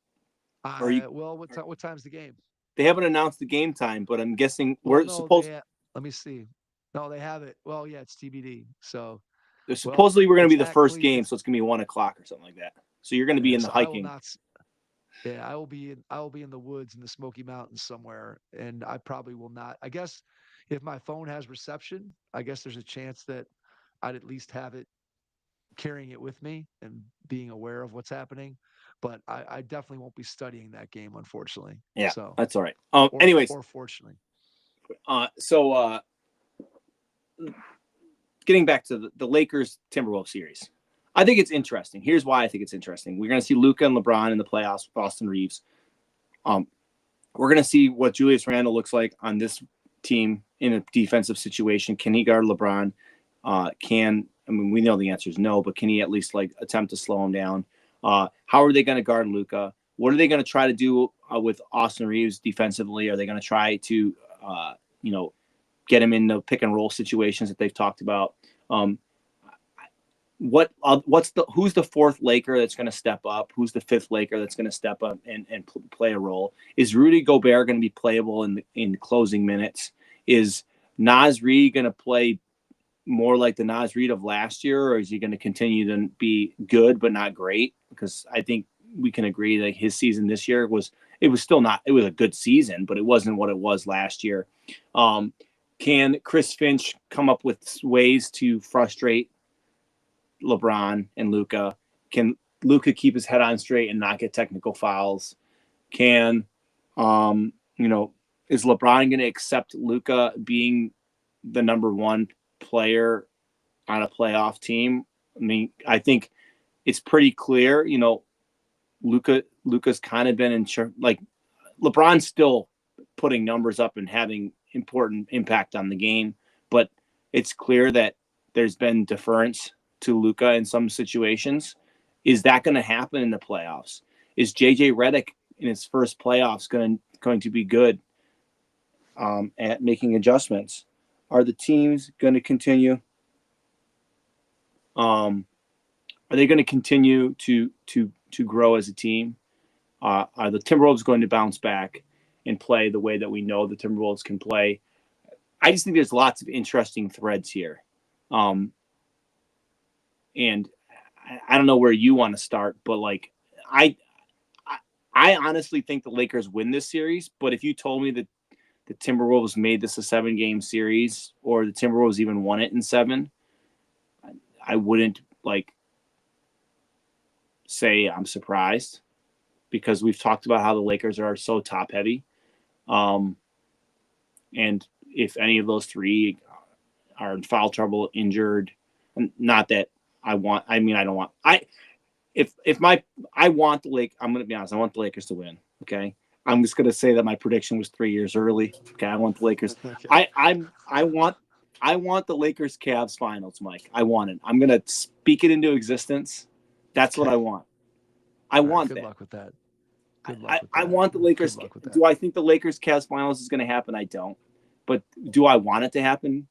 Well, what time's the game? They haven't announced the game time, but I'm guessing supposed. Let me see. No, they have it. Well, yeah, it's TBD. So supposedly we're going to be the first game, so it's going to be 1 o'clock or something like that. So you're going to be in the hiking. I will be in the woods in the Smoky Mountains somewhere, and I probably will not. I guess if my phone has reception, I guess there's a chance that I'd at least have it carrying it with me and being aware of what's happening. But I definitely won't be studying that game, unfortunately. Yeah, so that's all right. Anyways, or fortunately. Getting back to the Lakers Timberwolves series, I think it's interesting. Here's why I think it's interesting. We're going to see Luka and LeBron in the playoffs with Austin Reeves. We're going to see what Julius Randle looks like on this team in a defensive situation. Can he guard LeBron? We know the answer is no, but can he at least like attempt to slow him down? How are they going to guard Luka? What are they going to try to do with Austin Reeves defensively? Are they going to try to, get him in the pick and roll situations that they've talked about? Who's the 4th Laker that's going to step up? Who's the 5th Laker that's going to step up and play a role? Is Rudy Gobert going to be playable in closing minutes? Is Naz Reid going to play more like the Naz Reid of last year, or is he going to continue to be good but not great? Because I think we can agree that his season this year was a good season, but it wasn't what it was last year. Can Chris Finch come up with ways to frustrate LeBron and Luka? Can Luka keep his head on straight and not get technical fouls? Is LeBron going to accept Luka being the number 1 player on a playoff team? I mean, I think it's pretty clear, Luka's kind of been in like LeBron's still putting numbers up and having important impact on the game, but it's clear that there's been deference to Luka in some situations. Is that going to happen in the playoffs? Is JJ Redick in his first playoffs going to be good at making adjustments? Are the teams going to continue? Are they going to continue to grow as a team? Are the Timberwolves going to bounce back and play the way that we know the Timberwolves can play? I just think there's lots of interesting threads here. And I don't know where you want to start, but like I honestly think the Lakers win this series. But if you told me that the Timberwolves made this a 7-game series, or the Timberwolves even won it in 7, I wouldn't say I'm surprised, because we've talked about how the Lakers are so top heavy. And if any of those 3 are in foul trouble, injured, not that I want the I'm going to be honest, I want the Lakers to win. Okay. I'm just going to say that my prediction was 3 years early. Okay. I want the Lakers. Okay. I want the Lakers Cavs finals, Mike. I want it. I'm going to speak it into existence. That's what I want. I want that. Good luck with that. Good luck with I that. want the Lakers. Good luck with that. Do I think the Lakers Cavs finals is going to happen? I don't. But do I want it to happen?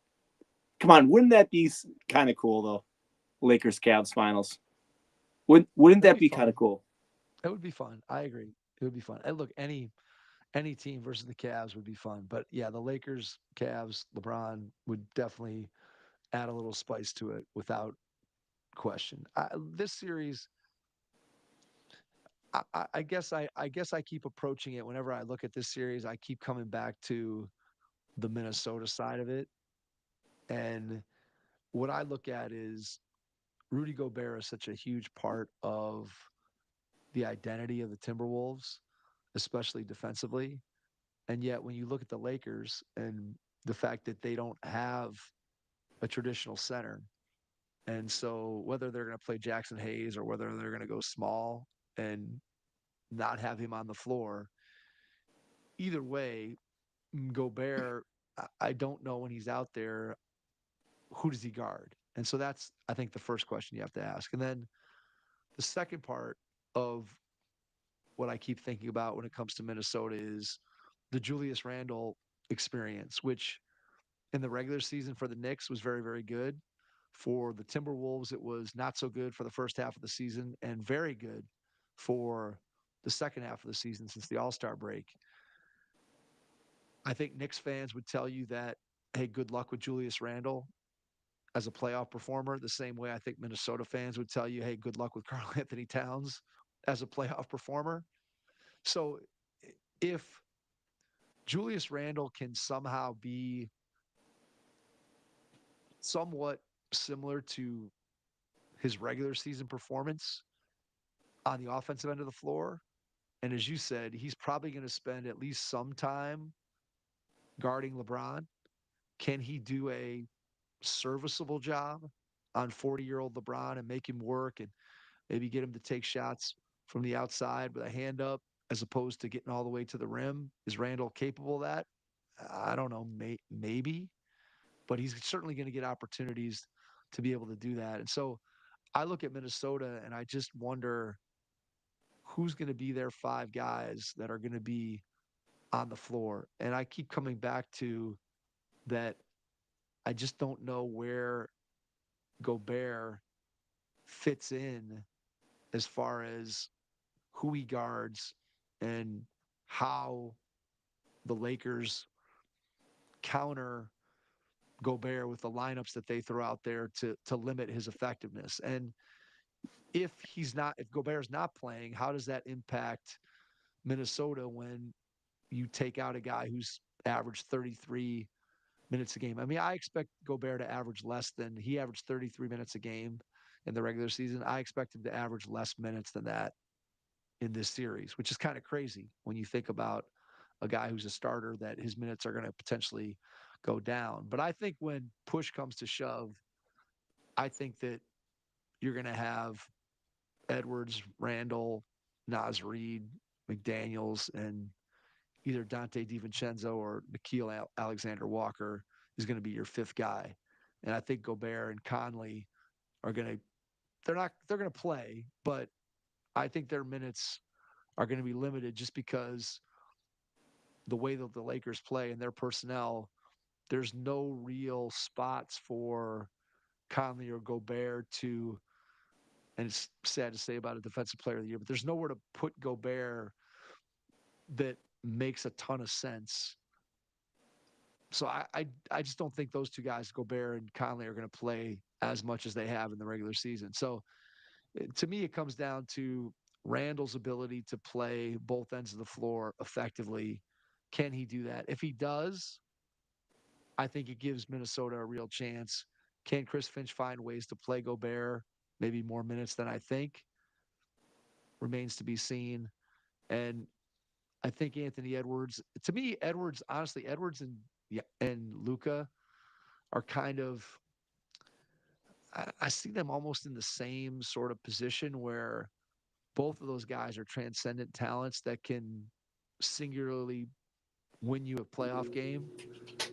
Come on, wouldn't that be kind of cool though? Lakers Cavs finals. Wouldn't that be kind of cool? It would be fun. I agree. It would be fun. And look, any team versus the Cavs would be fun. But yeah, the Lakers, Cavs, LeBron would definitely add a little spice to it without question. This series, I guess I keep approaching it whenever I look at this series. I keep coming back to the Minnesota side of it, and what I look at is Rudy Gobert is such a huge part of the identity of the Timberwolves, especially defensively. And yet, when you look at the Lakers and the fact that they don't have a traditional center, and so whether they're going to play Jackson Hayes or whether they're going to go small and not have him on the floor, either way, Gobert, I don't know when he's out there, who does he guard? And so that's, I think, the first question you have to ask. And then the second part of what I keep thinking about when it comes to Minnesota is the Julius Randle experience, which in the regular season for the Knicks was very, very good. For the Timberwolves, it was not so good for the first half of the season and very good for the second half of the season since the All-Star break. I think Knicks fans would tell you that, hey, good luck with Julius Randle as a playoff performer, the same way I think Minnesota fans would tell you, hey, good luck with Karl Anthony Towns as a playoff performer. So if Julius Randle can somehow be somewhat similar to his regular season performance on the offensive end of the floor, and as you said, he's probably going to spend at least some time guarding LeBron. Can he do a serviceable job on 40-year-old LeBron and make him work and maybe get him to take shots from the outside with a hand up as opposed to getting all the way to the rim? Is Randle capable of that? I don't know, maybe, but he's certainly going to get opportunities to be able to do that. And so I look at Minnesota and I just wonder who's going to be their five guys that are going to be on the floor. And I keep coming back to that. I just don't know where Gobert fits in as far as who he guards and how the Lakers counter Gobert with the lineups that they throw out there to limit his effectiveness. And if Gobert's not playing, how does that impact Minnesota when you take out a guy who's averaged 33 minutes a game? I mean, I expect Gobert to average less than he averaged 33 minutes a game in the regular season. I expect him to average less minutes than that in this series, which is kind of crazy when you think about a guy who's a starter that his minutes are going to potentially go down. But I think when push comes to shove, I think that you're going to have Edwards, Randall, Naz Reid, McDaniels, and either Dante DiVincenzo or Nickeil Alexander Walker is going to be your fifth guy. And I think Gobert and Conley are going to they're going to play, but I think their minutes are going to be limited just because the way that the Lakers play and their personnel, there's no real spots for Conley or Gobert to, and it's sad to say about a defensive player of the year, but there's nowhere to put Gobert that makes a ton of sense. So I just don't think those two guys, Gobert and Conley, are going to play as much as they have in the regular season. So to me, it comes down to Randall's ability to play both ends of the floor effectively. Can he do that? If he does, I think it gives Minnesota a real chance. Can Chris Finch find ways to play Gobert maybe more minutes than I think? Remains to be seen. And I think Anthony Edwards, to me, honestly, Edwards and Luka are kind of, I see them almost in the same sort of position where both of those guys are transcendent talents that can singularly win you a playoff game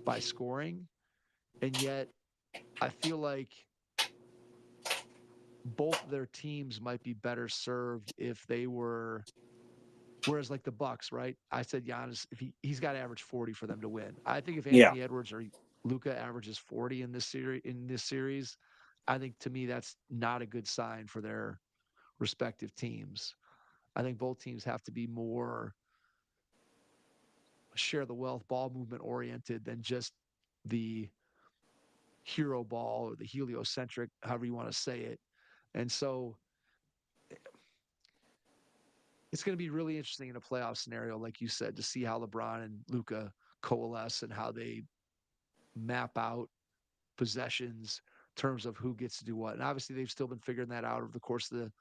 by scoring. And yet I feel like both of their teams might be better served if they were Whereas like the Bucks, right? I said Giannis, if he's got to average 40 for them to win. I think if Yeah. Anthony Edwards or Luka averages 40 in this series, I think to me that's not a good sign for their respective teams. I think both teams have to be more share the wealth, ball movement oriented than just the hero ball or the heliocentric, however you want to say it. And so it's going to be really interesting in a playoff scenario, like you said, to see how LeBron and Luka coalesce and how they map out possessions in terms of who gets to do what. And obviously, they've still been figuring that out over the course of the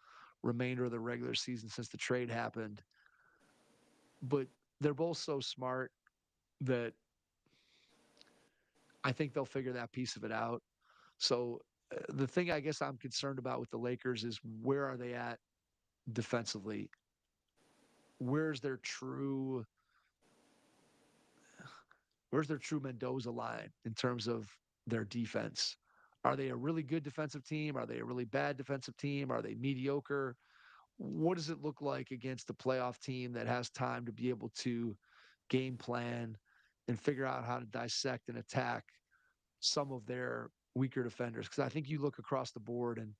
remainder of the regular season since the trade happened. But they're both so smart that I think they'll figure that piece of it out. So the thing I guess I'm concerned about with the Lakers is where are they at defensively? Where's where's their true Mendoza line in terms of their defense? Are they a really good defensive team? Are they a really bad defensive team? Are they mediocre? What does it look like against a playoff team that has time to be able to game plan and figure out how to dissect and attack some of their weaker defenders? Because I think you look across the board and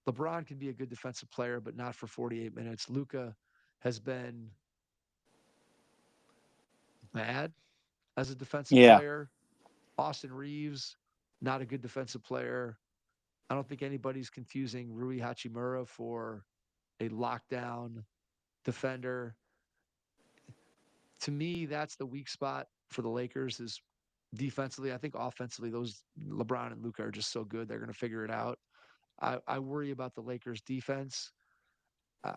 LeBron can be a good defensive player, but not for 48 minutes. Luka has been bad as a defensive Yeah. player. Austin Reeves, not a good defensive player. I don't think anybody's confusing Rui Hachimura for a lockdown defender. To me, that's the weak spot for the Lakers is defensively. I think offensively, those LeBron and Luka are just so good. They're going to figure it out. I worry about the Lakers defense.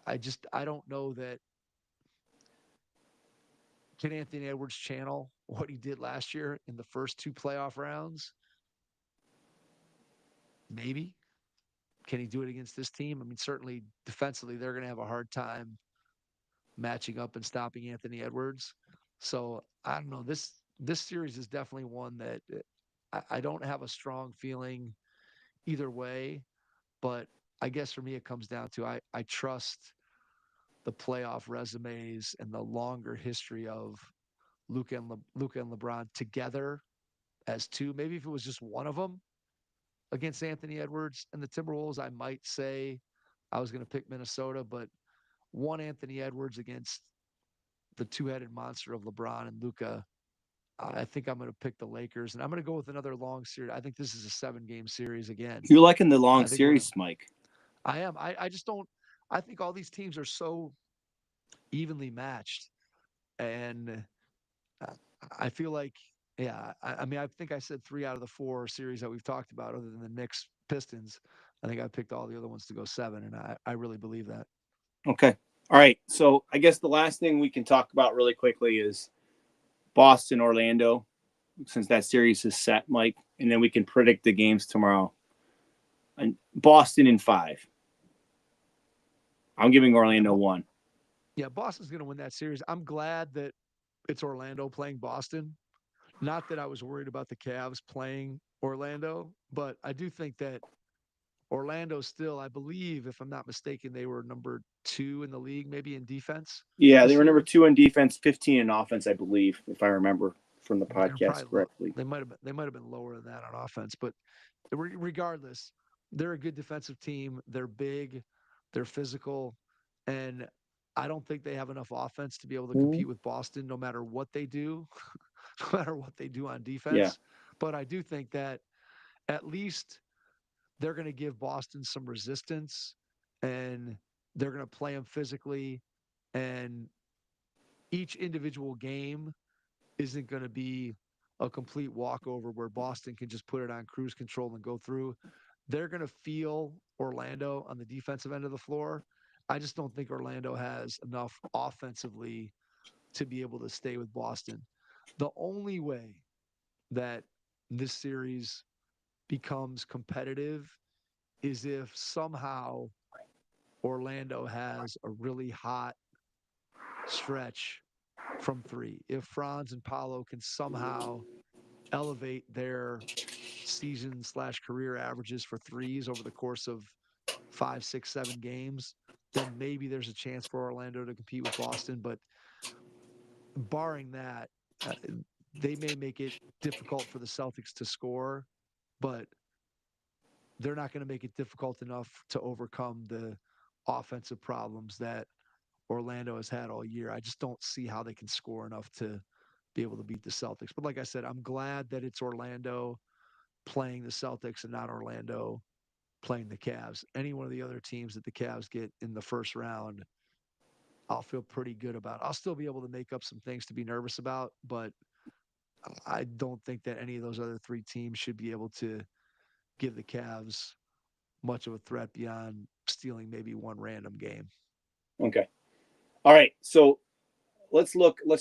I don't know that can Anthony Edwards channel what he did last year in the first two playoff rounds? Maybe. Can he do it against this team? I mean, certainly defensively, they're going to have a hard time matching up and stopping Anthony Edwards. So I don't know. This series is definitely one that I don't have a strong feeling either way. But I guess for me, it comes down to I trust the playoff resumes and the longer history of Luka and LeBron together as two. Maybe if it was just one of them against Anthony Edwards and the Timberwolves, I might say I was going to pick Minnesota, but one Anthony Edwards against the two-headed monster of LeBron and Luka, I think I'm going to pick the Lakers, and I'm going to go with another long series. I think this is a 7-game series again. You're liking the long I think series, Mike. I am. I just don't. I think all these teams are so evenly matched, and I feel like, yeah. I mean, I think I said 3 out of the 4 series that we've talked about, other than the Knicks Pistons. I think I picked all the other ones to go 7, and I really believe that. Okay. All right. So I guess the last thing we can talk about really quickly is Boston, Orlando, since that series is set, Mike, and then we can predict the games tomorrow. And Boston in 5. I'm giving Orlando 1. Yeah, Boston's going to win that series. I'm glad that it's Orlando playing Boston. Not that I was worried about the Cavs playing Orlando, but I do think that Orlando still, I believe, if I'm not mistaken, they were number 2 in the league, maybe in defense. Yeah, they were number 2 in defense, 15 in offense, I believe, if I remember from the podcast correctly. They might have been lower than that on offense, but regardless, they're a good defensive team. They're big, they're physical, and I don't think they have enough offense to be able to compete with Boston no matter what they do, no matter what they do on defense. Yeah. But I do think that at least they're going to give Boston some resistance, and they're going to play them physically, and each individual game isn't going to be a complete walkover where Boston can just put it on cruise control and go through. They're going to feel Orlando on the defensive end of the floor. I just don't think Orlando has enough offensively to be able to stay with Boston. The only way that this series becomes competitive is if somehow Orlando has a really hot stretch from 3. If Franz and Paolo can somehow elevate their season/career averages for threes over the course of 5, 6, 7 games, then maybe there's a chance for Orlando to compete with Boston. But barring that, they may make it difficult for the Celtics to score, but they're not going to make it difficult enough to overcome the offensive problems that Orlando has had all year. I just don't see how they can score enough to be able to beat the Celtics. But like I said, I'm glad that it's Orlando playing the Celtics and not Orlando playing the Cavs. Any one of the other teams that the Cavs get in the first round, I'll feel pretty good about. I'll still be able to make up some things to be nervous about, but I don't think that any of those other three teams should be able to give the Cavs much of a threat beyond stealing maybe one random game. Okay. All right. So let's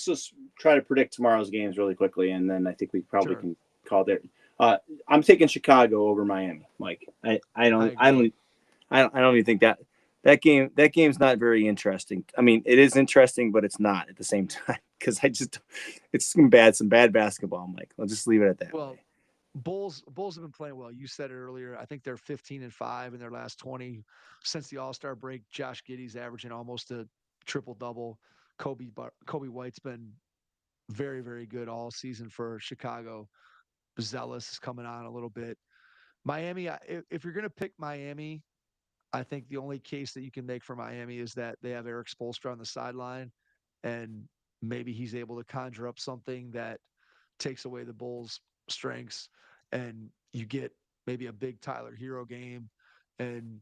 just try to predict tomorrow's games really quickly, and then I think we probably can call there. I'm taking Chicago over Miami, Mike. I don't even think that game's not very interesting. I mean, it is interesting, but it's not at the same time because it's some bad basketball, Mike. I'll just leave it at that. Well, Bulls have been playing well. You said it earlier. I think they're 15-5 in their last 20 since the All-Star break. Josh Giddey's averaging almost a triple-double. Kobe White's been very, very good all season for Chicago. Zealous is coming on a little bit. Miami, if you're going to pick Miami, I think the only case that you can make for Miami is that they have Eric Spoelstra on the sideline, and maybe he's able to conjure up something that takes away the Bulls' strengths, and you get maybe a big Tyler Hero game, and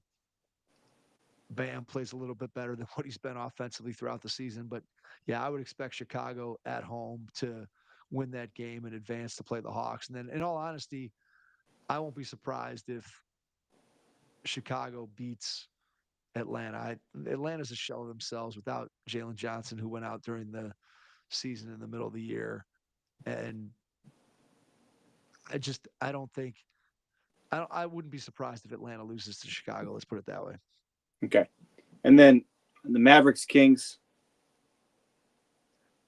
Bam plays a little bit better than what he's been offensively throughout the season. But yeah, I would expect Chicago at home to win that game and advance to play the Hawks. And then, in all honesty, I won't be surprised if Chicago beats Atlanta. Atlanta's a shell of themselves without Jalen Johnson, who went out during the season in the middle of the year. And I wouldn't be surprised if Atlanta loses to Chicago. Let's put it that way. Okay. And then the Mavericks Kings.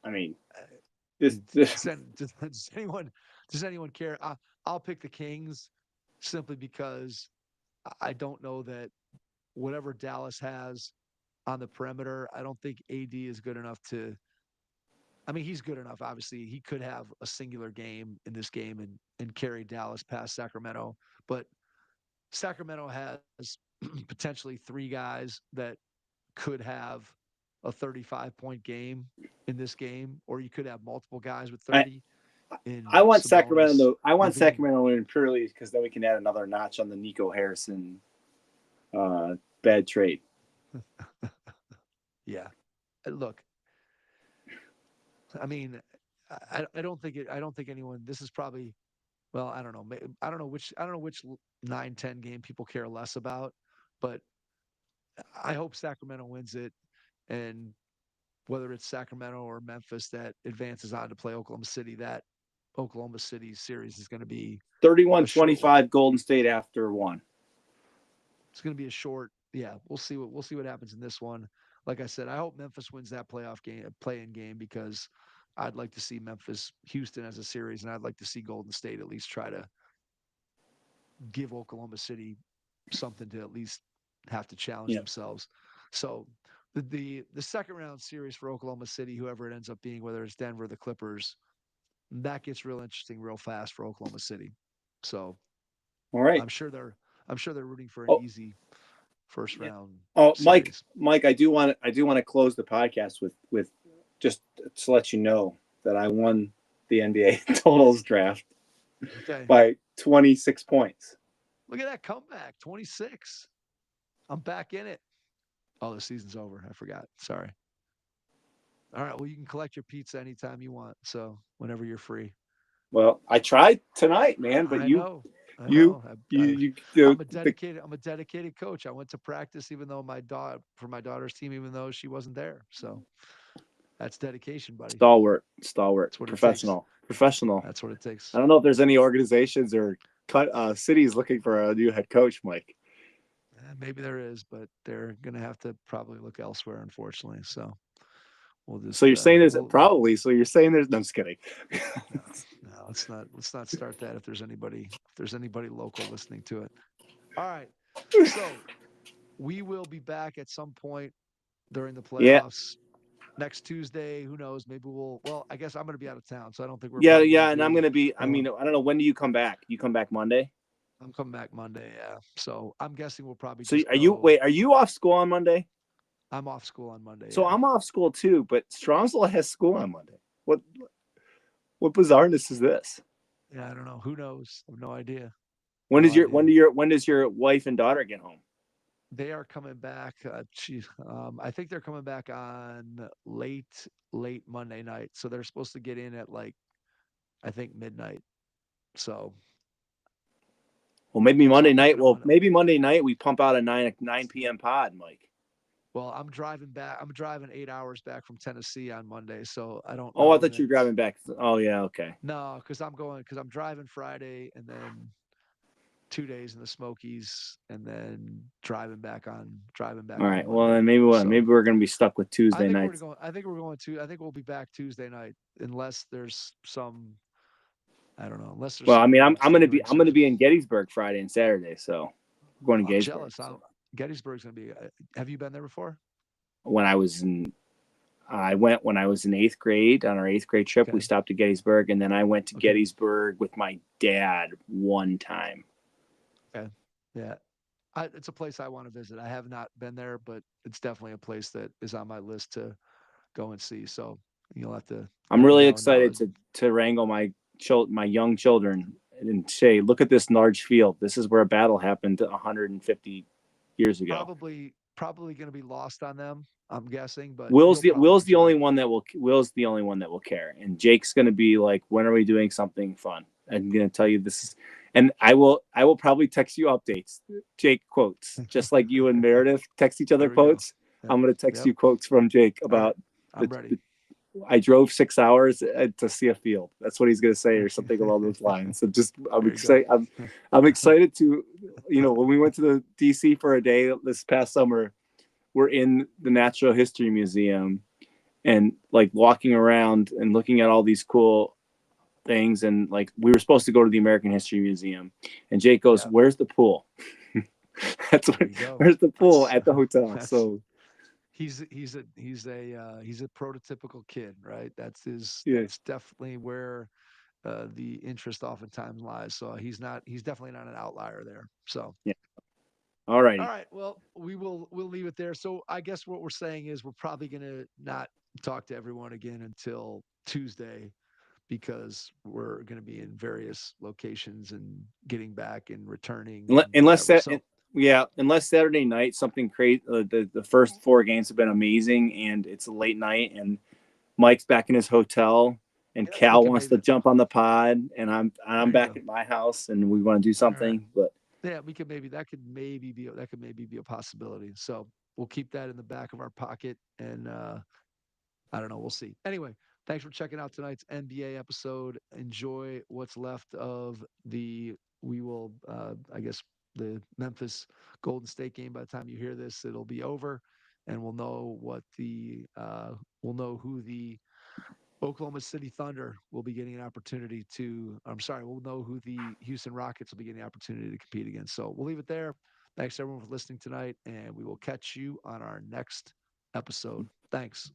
I mean, does anyone care? I'll pick the Kings simply because I don't know that whatever Dallas has on the perimeter, I don't think AD is good enough to. I mean, he's good enough. Obviously, he could have a singular game in this game and carry Dallas past Sacramento. But Sacramento has potentially three guys that could have a 35-point game in this game, or you could have multiple guys with 30. I want Sabonis, Sacramento though. I want Sacramento in purely because then we can add another notch on the Nico Harrison bad trade. Yeah, look. I mean, I don't think anyone. This is probably. Well, I don't know. I don't know which 9-10 game people care less about, but I hope Sacramento wins it, and whether it's Sacramento or Memphis that advances on to play Oklahoma City, that Oklahoma City series is going to be 31-25 Golden State after one. It's going to be a short. Yeah, we'll see what happens in this one. Like I said, I hope Memphis wins that play-in game because I'd like to see Memphis Houston as a series, and I'd like to see Golden State at least try to give Oklahoma City something to at least have to challenge themselves. So the second round series for Oklahoma City, whoever it ends up being, whether it's Denver or the Clippers, that gets real interesting real fast for Oklahoma City. So all right. I'm sure they're rooting for an easy first round. Oh, series. Mike, I do want to close the podcast with just to let you know that I won the NBA totals draft by 26 points. Look at that comeback, 26. I'm back in it. Oh, the season's over. I forgot. Sorry. All right. Well, you can collect your pizza anytime you want. So whenever you're free. Well, I tried tonight, man, but I'm a dedicated coach. I went to practice even though for my daughter's team, even though she wasn't there. So that's dedication, buddy. Stalwart, professional. That's what it takes. I don't know if there's any organizations or cities looking for a new head coach, Mike. Maybe there is, but they're going to have to probably look elsewhere, unfortunately. So we'll just. So you're saying there's probably. So you're saying there's. No, I'm just kidding. No, let's not start that. If there's anybody local listening to it. All right. So we will be back at some point during the Yeah, playoffs. Next Tuesday, who knows? Maybe we'll. Well, I guess I'm going to be out of town, so I don't think we're yeah, probably going yeah. to And I'm do. gonna be. I Um, mean, I don't know, when do you come back? You come back Monday. I'm coming back Monday, yeah. So I'm guessing we'll probably So just are you? go. Wait, are you off school on Monday? I'm off school on Monday, So yeah. I'm off school too, but Strongsville has school on Monday. What bizarreness is this? Yeah, I don't know. Who knows? I have no idea. When No does your idea. when does your wife and daughter get home? They are coming back. I think they're coming back on late Monday night. So they're supposed to get in at like I think midnight. So Well, maybe so Monday I'm night. thinking I'm Well, gonna. maybe Monday night we pump out a 9 p.m. pod, Mike. Well, I'm driving back. I'm driving 8 hours back from Tennessee on Monday, so I don't Oh, I know thought that. you were driving back. Oh, yeah, okay. No, because I'm driving Friday and then 2 days in the Smokies and then driving back All on right. Well, Monday. then maybe So we're gonna be stuck with I Tuesday think we're nights. going. I think we're going to. I think we'll be back Tuesday night unless there's some. I don't know. Unless there's Well, I mean, some lingering I'm gonna be surgery. in Gettysburg Friday and Saturday, so we're going to I'm Gettysburg. jealous. So Gettysburg's gonna be. Have you been there before? when I was in, I went when I was in eighth grade on our eighth grade trip. We Okay. stopped at Gettysburg, and then I went to Okay. Gettysburg with my dad one time. Okay. Yeah. It's a place I want to visit. I have not been there, but it's definitely a place that is on my list to go and see. So you'll have to I'm let me really know. excited No, to wrangle my young children and say, look at this large field. This is where a battle happened 150 years ago. probably going to be lost on them. I'm guessing, but you'll probably enjoy it. Will's the only one that will care, and Jake's going to be like, when are we doing something fun? I'm going to tell you this is, and I will probably text you updates. Jake quotes, just like you and Meredith text each other There we go. quotes. Yep. I'm going to text Yep. you quotes from Jake All right. about I'm ready. I drove 6 hours to see a field. That's what he's going to say, or something along those lines. So just There you go. I'm excited to, when we went to the DC for a day this past summer, we're in the Natural History Museum and like walking around and looking at all these cool things. And like we were supposed to go to the American History Museum, and Jake goes, Yep. "Where's the pool?" There you go. Where's the pool That's at the hotel? that's So he's a prototypical kid, right? yeah. That's definitely where the interest oftentimes lies. So he's definitely not an outlier there. So Yeah. All all righty. right, well we'll leave it there. So I guess what we're saying is we're probably gonna not talk to everyone again until Tuesday because we're going to be in various locations and getting back and returning and Unless whatever. that, So unless Saturday night something crazy. The first four games have been amazing, and it's a late night, and Mike's back in his hotel, and yeah, we Cal can wants to maybe. jump on the pod, and I'm There you back go. at my house, and we want to do All right. something. But Yeah, we could maybe that could maybe be a possibility. So we'll keep that in the back of our pocket, and I don't know. We'll see. Anyway, thanks for checking out tonight's NBA episode. Enjoy what's left of the. We will, I guess, the Memphis Golden State game. By the time you hear this, it'll be over, and we'll know we'll know who the Oklahoma City Thunder will be getting an opportunity to. I'm sorry, we'll know who the Houston Rockets will be getting the opportunity to compete against. So we'll leave it there. Thanks everyone for listening tonight, and we will catch you on our next episode. Thanks.